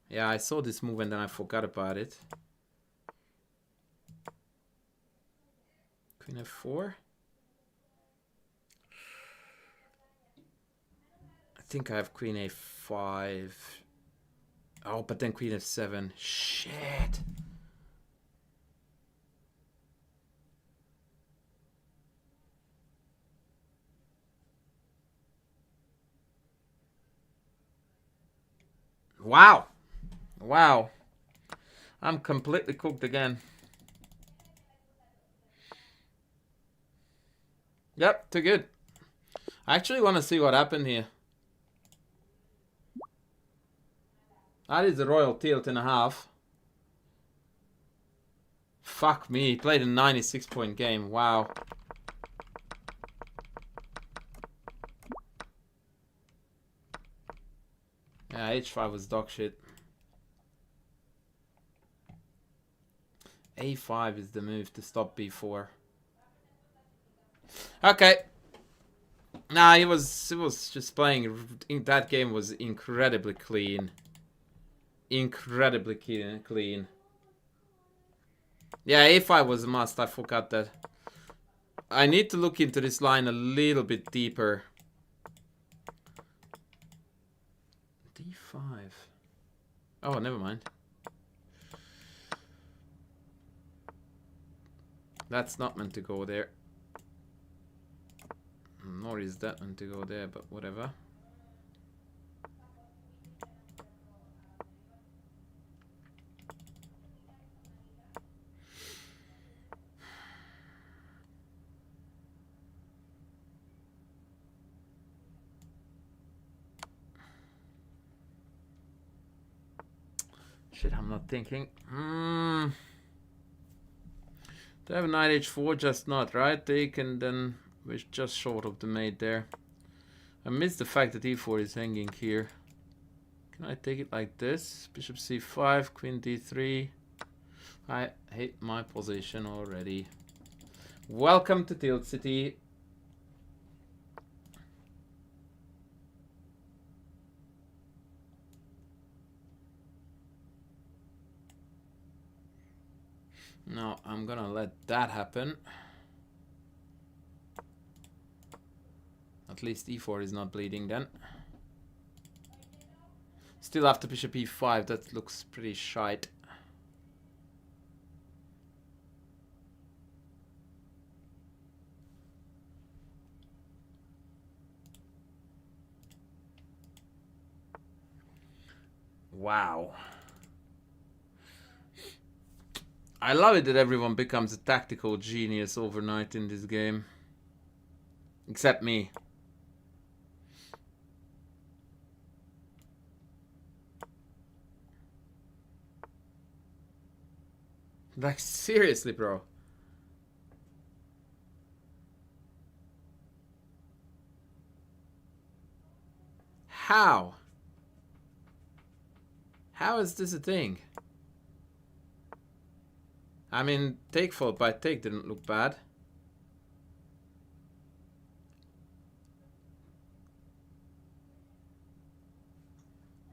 Yeah, I saw this move and then I forgot about it. Queen f4. I think I have queen a5. Oh, but then queen f7. Shit. Wow. Wow. I'm completely cooked again. Yep, too good. I actually want to see what happened here. That is a royal tilt and a half. Fuck me, he played a 96-point game. Wow. Yeah, h5 was dog shit. a5 is the move to stop b4. Okay. Nah, he was just playing. That game was incredibly clean. Incredibly clean. Yeah, a5 was a must. I forgot that. I need to look into this line a little bit deeper. d5. Oh, never mind. That's not meant to go there. Nor is that meant to go there, but whatever. Shit, I'm not thinking. They have knight h4, just not, right? They can then... We're just short of the mate there. I missed the fact that e4 is hanging here. Can I take it like this? Bishop c5, queen d3. I hate my position already. Welcome to Tilt City. No, I'm gonna let that happen. At least e4 is not bleeding then. Still after bishop e5, that looks pretty shite. Wow. I love it that everyone becomes a tactical genius overnight in this game. Except me. Like, seriously, bro. How? How is this a thing? I mean, take followed by take didn't look bad.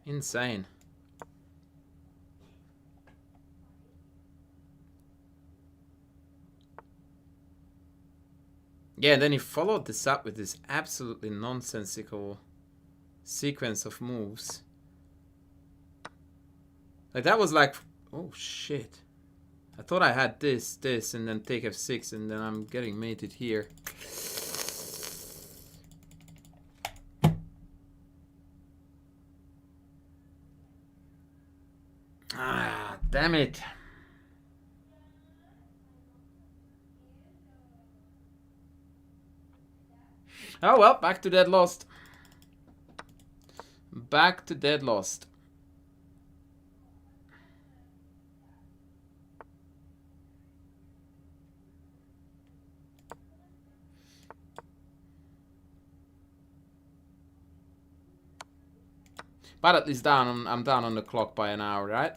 Insane. Yeah, and then he followed this up with this absolutely nonsensical sequence of moves. Like, that was like... Oh, shit. I thought I had this, and then take f6, and then I'm getting mated here. Ah, damn it. Oh well, back to dead lost. Back to dead lost. But at least I'm down on the clock by an hour, right?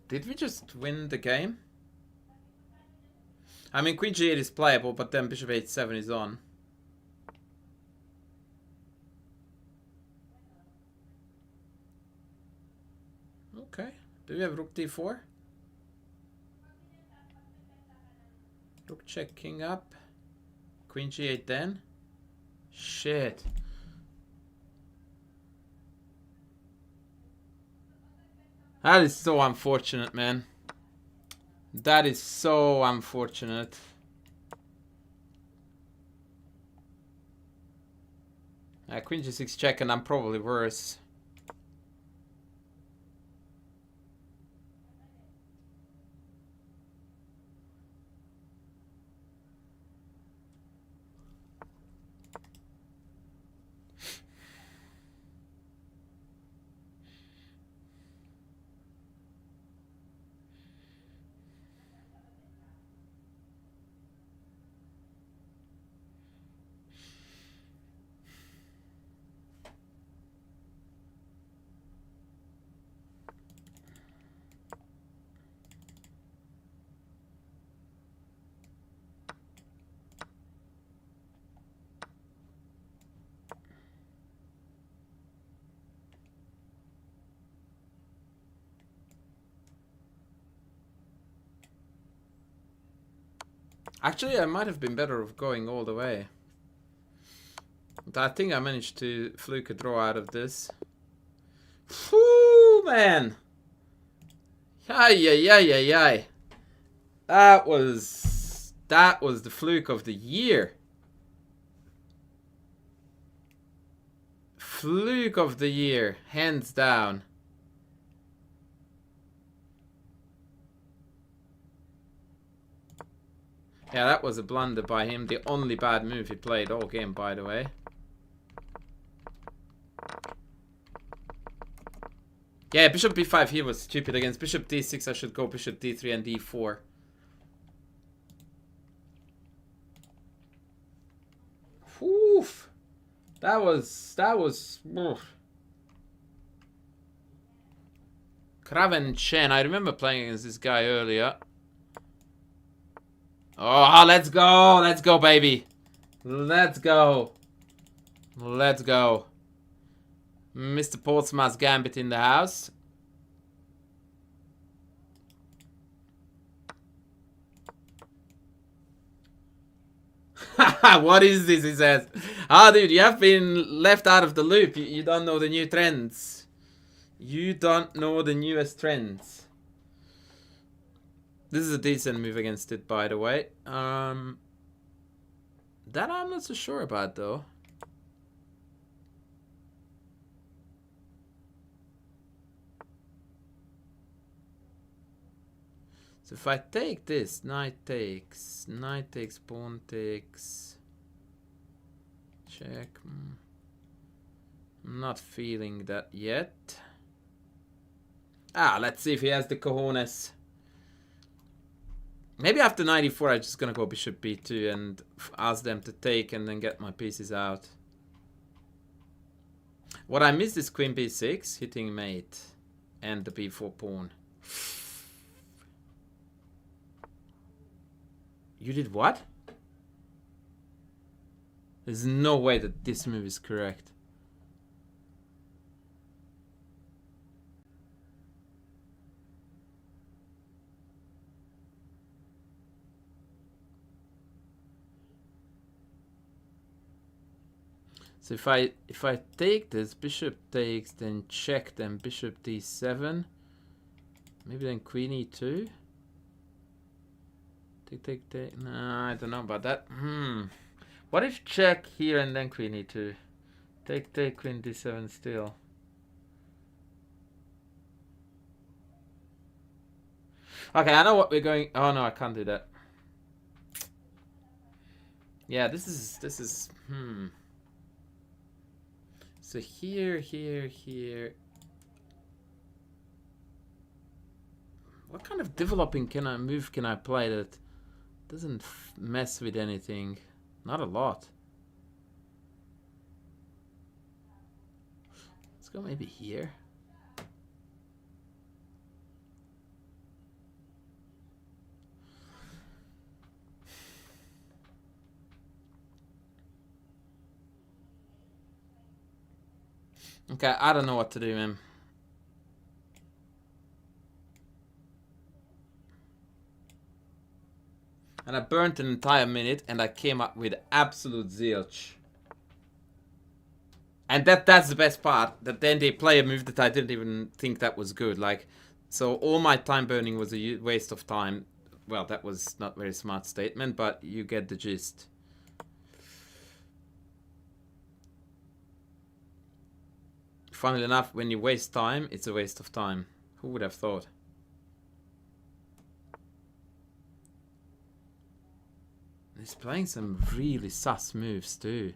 Did we just win the game? I mean, Queen G8 is playable, but then Bishop H7 is on. Okay. Do we have Rook D4? Rook check, King up. Queen G8 then. Shit. That is so unfortunate, man. That is so unfortunate. Queen G6 check, and I'm probably worse. Actually, I might have been better off going all the way. But I think I managed to fluke a draw out of this. Whoo, man! Ay, ay, ay, ay, ay. That was the fluke of the year. Fluke of the year, hands down. Yeah, that was a blunder by him. The only bad move he played all game, by the way. Yeah, Bishop B5 here was stupid. Against Bishop D6, I should go Bishop D3 and D4. Oof. That was... Oof. Kraven Chen. I remember playing against this guy earlier. Oh, let's go. Let's go, baby. Let's go. Let's go. Mr. Portsmouth's Gambit in the house. What is this, he says. Dude, you have been left out of the loop. You don't know the new trends. You don't know the newest trends. This is a decent move against it, by the way. That I'm not so sure about, though. So if I take this, knight takes, pawn takes, check. I'm not feeling that yet. Let's see if he has the cojones. Maybe after 94, I'm just gonna go Bishop B2 and ask them to take and then get my pieces out. What I missed is Queen B6, hitting mate, and the B4 pawn. You did what? There's no way that this move is correct. So if I take this, bishop takes, then check, then bishop d7, maybe then queen e2. Take. Nah, I don't know about that. What if check here and then queen e2? Take, queen d7 still. Okay, I know what we're going. Oh no, I can't do that. Yeah, this is. So here, here, here. What kind of developing move can I play that doesn't mess with anything? Not a lot. Let's go maybe here. Okay, I don't know what to do, man. And I burnt an entire minute and I came up with absolute zilch. And that's the best part, that then they play a move that I didn't even think that was good. Like, so all my time burning was a waste of time. Well, that was not a very smart statement, but you get the gist. Funnily enough, when you waste time, it's a waste of time. Who would have thought? He's playing some really sus moves too.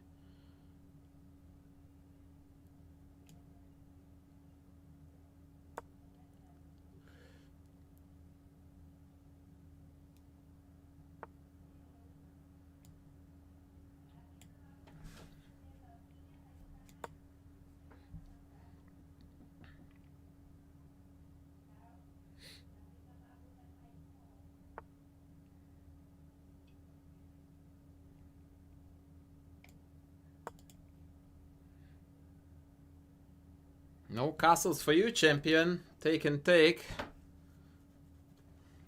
No castles for you, champion. Take and take.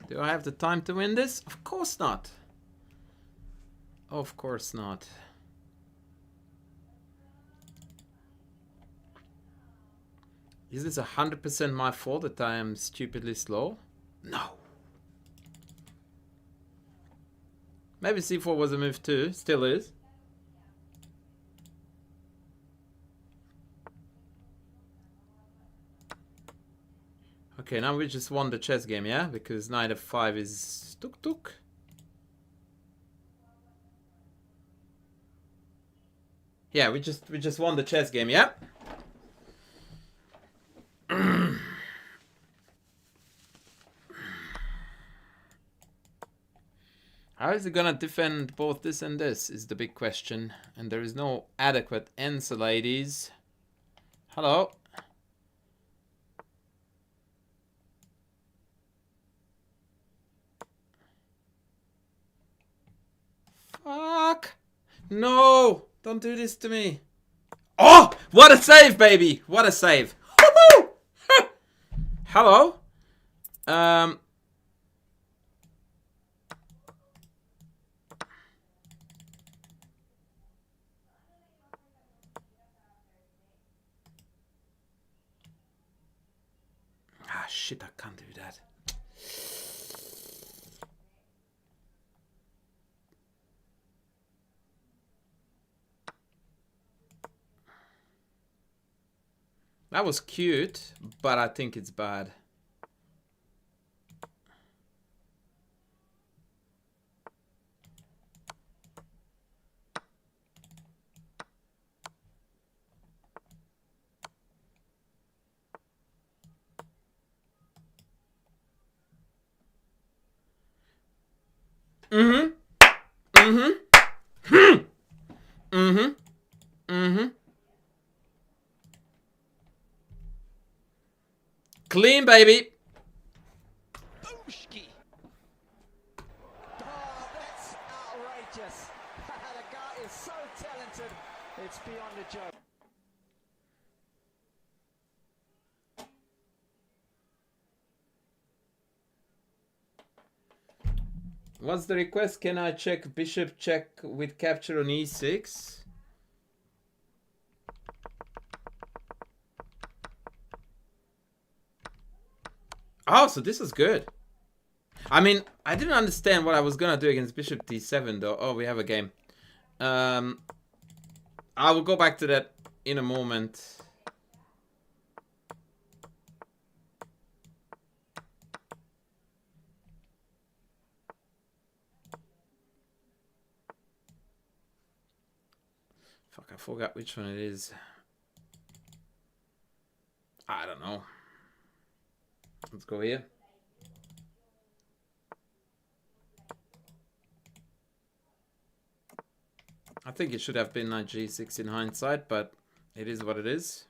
Do I have the time to win this? Of course not. Of course not. Is this 100% my fault that I am stupidly slow? No. Maybe c4 was a move too. Still is. Okay, now we just won the chess game, yeah? Because knight f5 is tuk tuk. Yeah, we just won the chess game, yeah? How is he gonna defend both this and this is the big question. And there is no adequate answer, ladies. Hello? Fuck! No! Don't do this to me. Oh! What a save, baby! What a save! Woohoo! Hello? Ah, shit, I can't do that. That was cute, but I think it's bad. Mm-hmm. Mm-hmm. Mm-hmm. Mm-hmm. Clean, baby. Ooshki. Oh, that's outrageous. The guy is so talented. It's beyond a joke. What's the request? Can I check bishop check with capture on e6? Oh, so this is good. I mean, I didn't understand what I was gonna do against bishop d7 though. Oh, we have a game. I will go back to that in a moment. Fuck, I forgot which one it is. go here. I think it should have been knight g6 in hindsight, but it is what it is.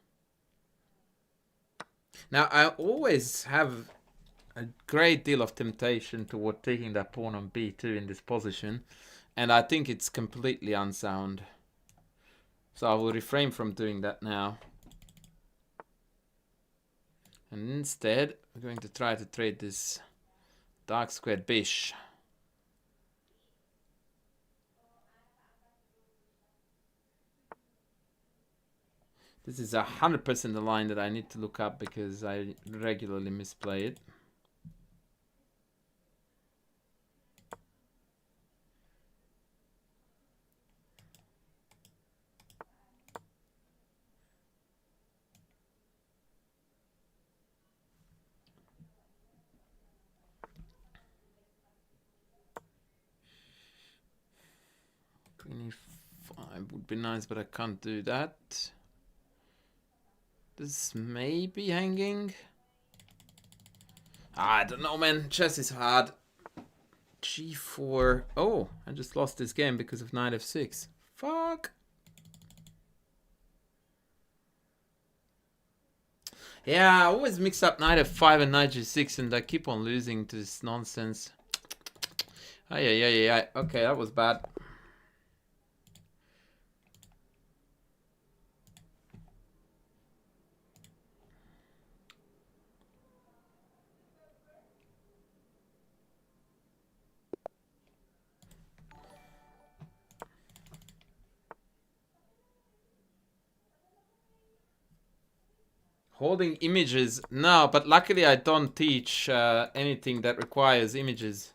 Now, I always have a great deal of temptation toward taking that pawn on b2 in this position, and I think it's completely unsound. So I will refrain from doing that now. And instead, we're going to try to trade this dark squared bish. This is 100% the line that I need to look up because I regularly misplay it. Queen e5 would be nice, but I can't do that. This may be hanging. I don't know, man. Chess is hard. G4. Oh, I just lost this game because of knight f6. Fuck. Yeah, I always mix up knight f5 and knight g6, and I keep on losing to this nonsense. Yeah. Okay, that was bad. Holding images. No, but luckily I don't teach anything that requires images.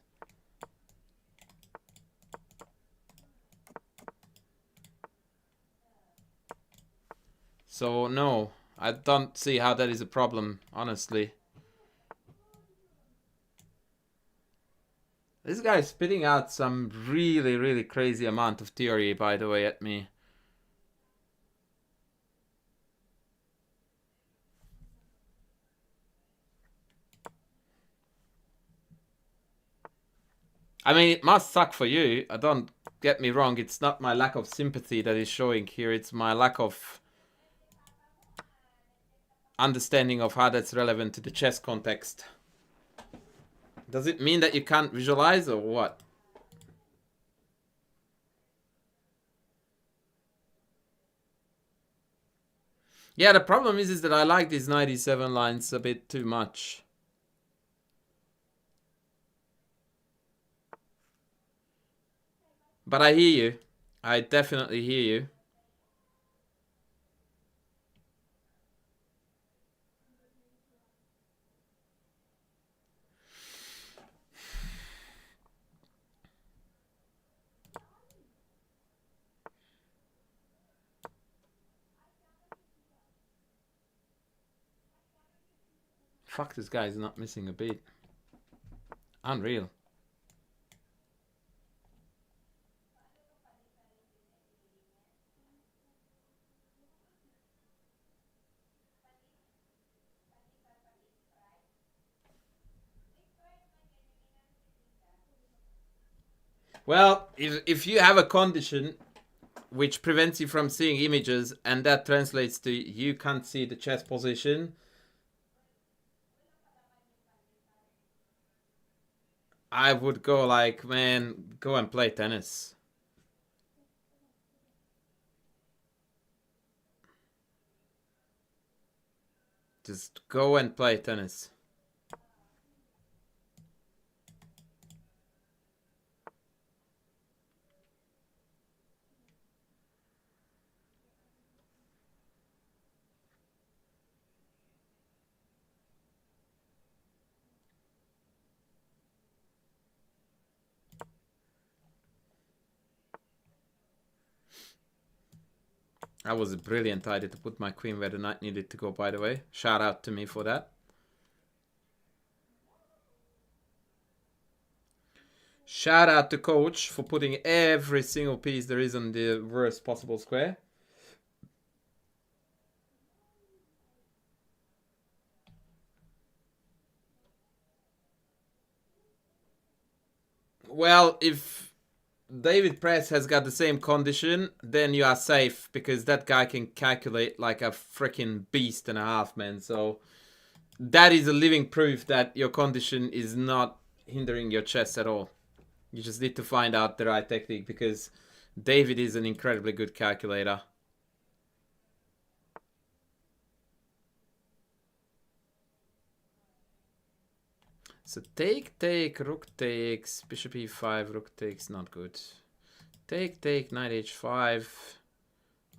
So no, I don't see how that is a problem, honestly. This guy is spitting out some really crazy amount of theory, by the way, at me. I mean, it must suck for you. Don't get me wrong. It's not my lack of sympathy that is showing here. It's my lack of understanding of how that's relevant to the chess context. Does it mean that you can't visualize or what? Yeah, the problem is that I like these 97 lines a bit too much. But I hear you. I definitely hear you. Fuck, this guy is not missing a beat. Unreal. Well, if you have a condition which prevents you from seeing images, and that translates to you can't see the chess position, I would go like, man, go and play tennis. Just go and play tennis. That was a brilliant idea to put my queen where the knight needed to go, by the way. Shout out to me for that. Shout out to coach for putting every single piece there is on the worst possible square. Well, if David Press has got the same condition, then you are safe, because that guy can calculate like a freaking beast and a half, man. So that is a living proof that your condition is not hindering your chess at all. You just need to find out the right technique, because David is an incredibly good calculator. So take, rook takes, bishop e5, rook takes, not good. Take, knight h5,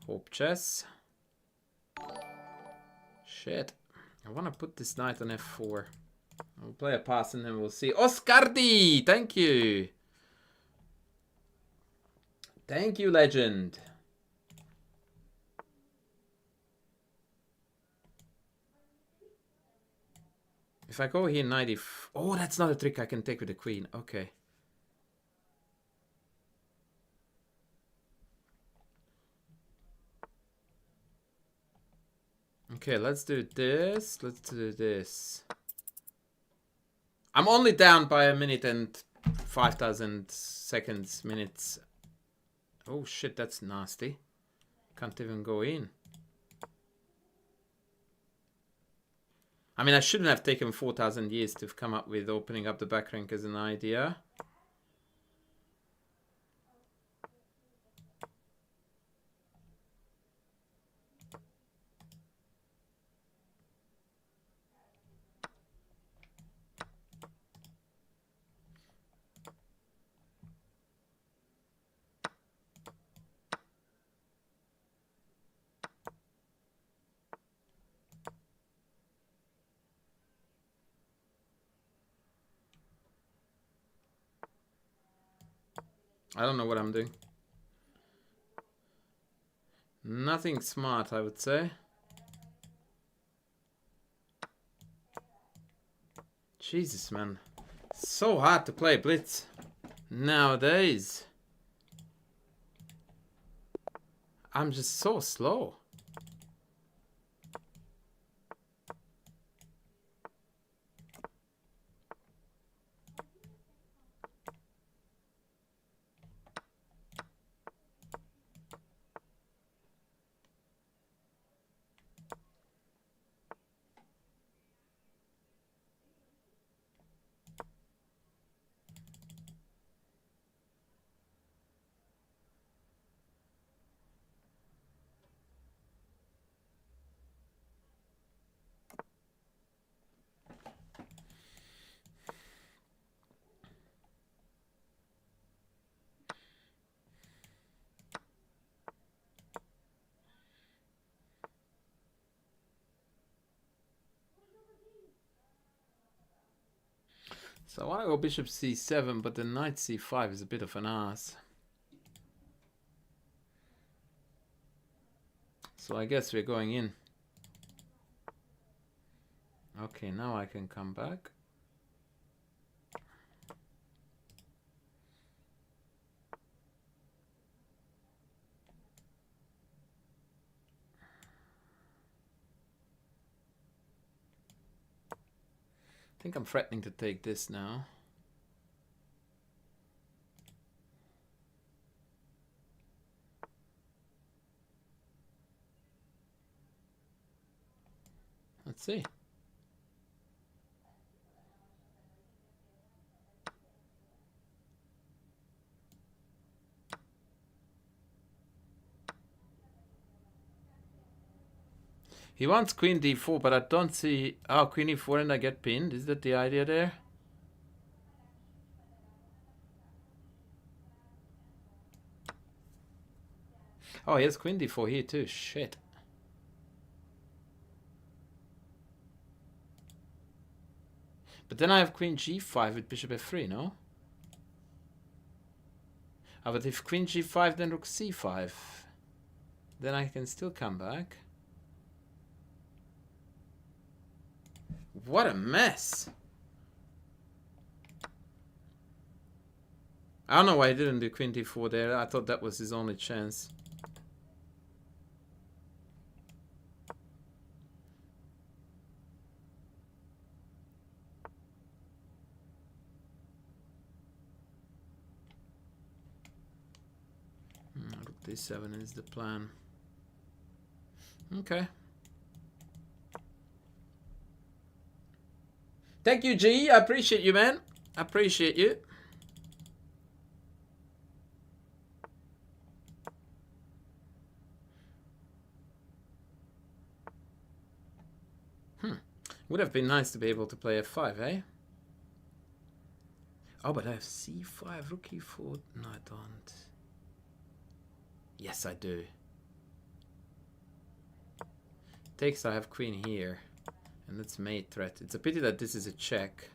hope chess. Shit. I want to put this knight on f4. I'll play a pass and then we'll see. Oscardi! Thank you! Thank you, legend. If I go here, knight if... Oh, that's not a trick I can take with the queen. Okay. Okay, let's do this. Let's do this. I'm only down by a minute and 5,000 seconds, minutes. Oh shit, that's nasty. Can't even go in. I mean, I shouldn't have taken 4,000 years to come up with opening up the back rank as an idea. I don't know what I'm doing. Nothing smart, I would say. Jesus, man. It's so hard to play blitz nowadays. I'm just so slow. So I want to go bishop c7, but the knight c5 is a bit of an ass. So I guess we're going in. Okay, now I can come back. I think I'm threatening to take this now. Let's see. He wants queen d4, but I don't see... Oh, queen e4 and I get pinned. Is that the idea there? Oh, he has queen d4 here too. Shit. But then I have queen g5 with bishop f3, no? Oh, but if queen g5, then rook c5. Then I can still come back. What a mess. I don't know why he didn't do queen d4 there. I thought that was his only chance. D7 is the plan. Okay. Thank you, G. I appreciate you, man. I appreciate you. Would have been nice to be able to play F5, eh? Oh, but I have C5, rook E4. No, I don't. Yes, I do. Takes, I have queen here. And that's mate threat. It's a pity that this is a check.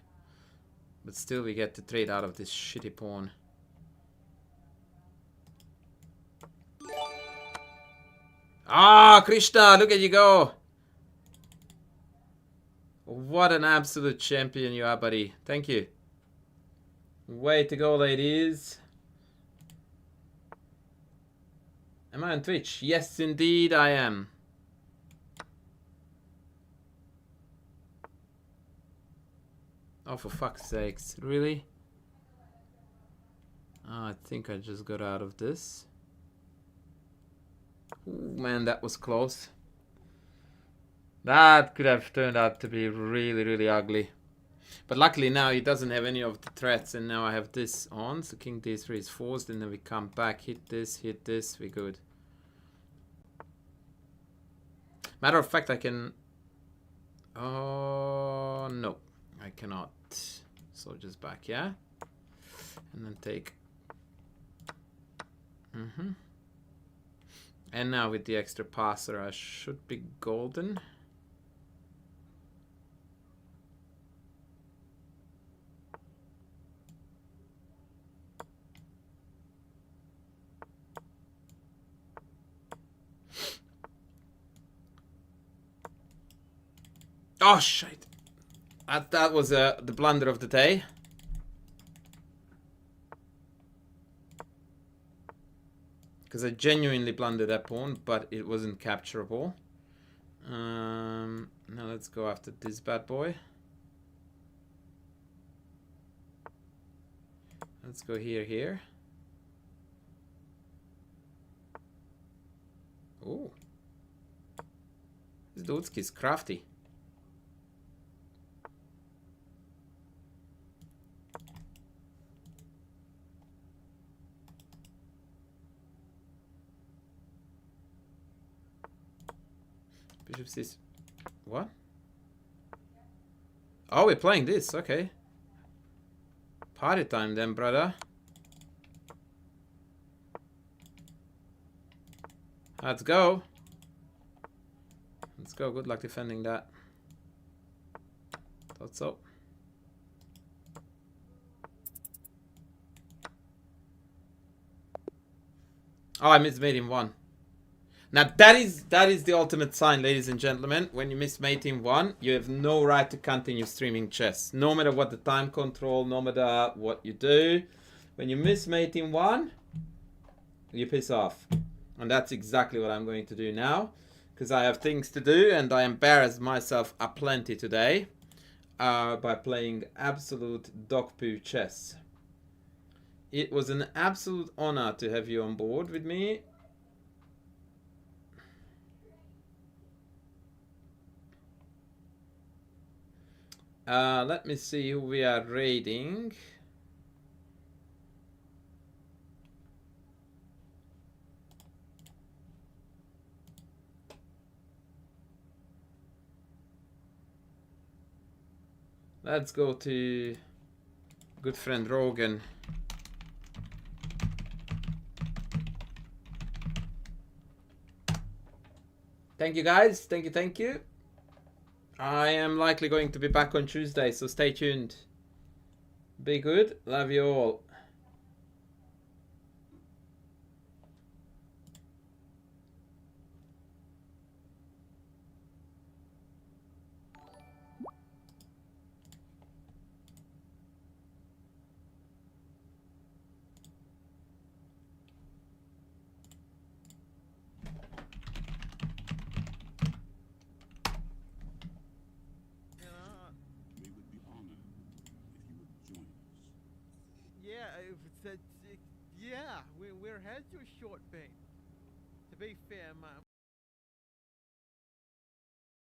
But still we get to trade out of this shitty pawn. Ah, Krishna, look at you go. What an absolute champion you are, buddy. Thank you. Way to go, ladies. Am I on Twitch? Yes, indeed I am. Oh, for fuck's sakes. Really? Oh, I think I just got out of this. Ooh, man, that was close. That could have turned out to be really, really ugly. But luckily now he doesn't have any of the threats, and now I have this on. So king d3 is forced, and then we come back, hit this, we're good. Matter of fact, I can... Oh, no. I cannot. So just back, yeah? And then take... And now with the extra passer, I should be golden. Oh, shit. That was the blunder of the day. Because I genuinely blundered that pawn, but it wasn't capturable. Now let's go after this bad boy. Let's go here. Oh. This Dudski's crafty. Bishop c6. What? Oh, we're playing this. Okay. Party time then, brother. Let's go. Let's go. Good luck defending that. Thought so. Oh, I missed mate in 1. Now that is the ultimate sign, ladies and gentlemen. When you miss mate in 1, you have no right to continue streaming chess. No matter what the time control, no matter what you do. When you miss mate in 1, you piss off. And that's exactly what I'm going to do now. Because I have things to do and I embarrassed myself aplenty today. By playing absolute dog poo chess. It was an absolute honor to have you on board with me. Let me see who we are raiding. Let's go to good friend Rogan. Thank you guys. Thank you. I am likely going to be back on Tuesday, so stay tuned. Be good. Love you all. Yeah, yeah, we're head to short, Bane. To be fair,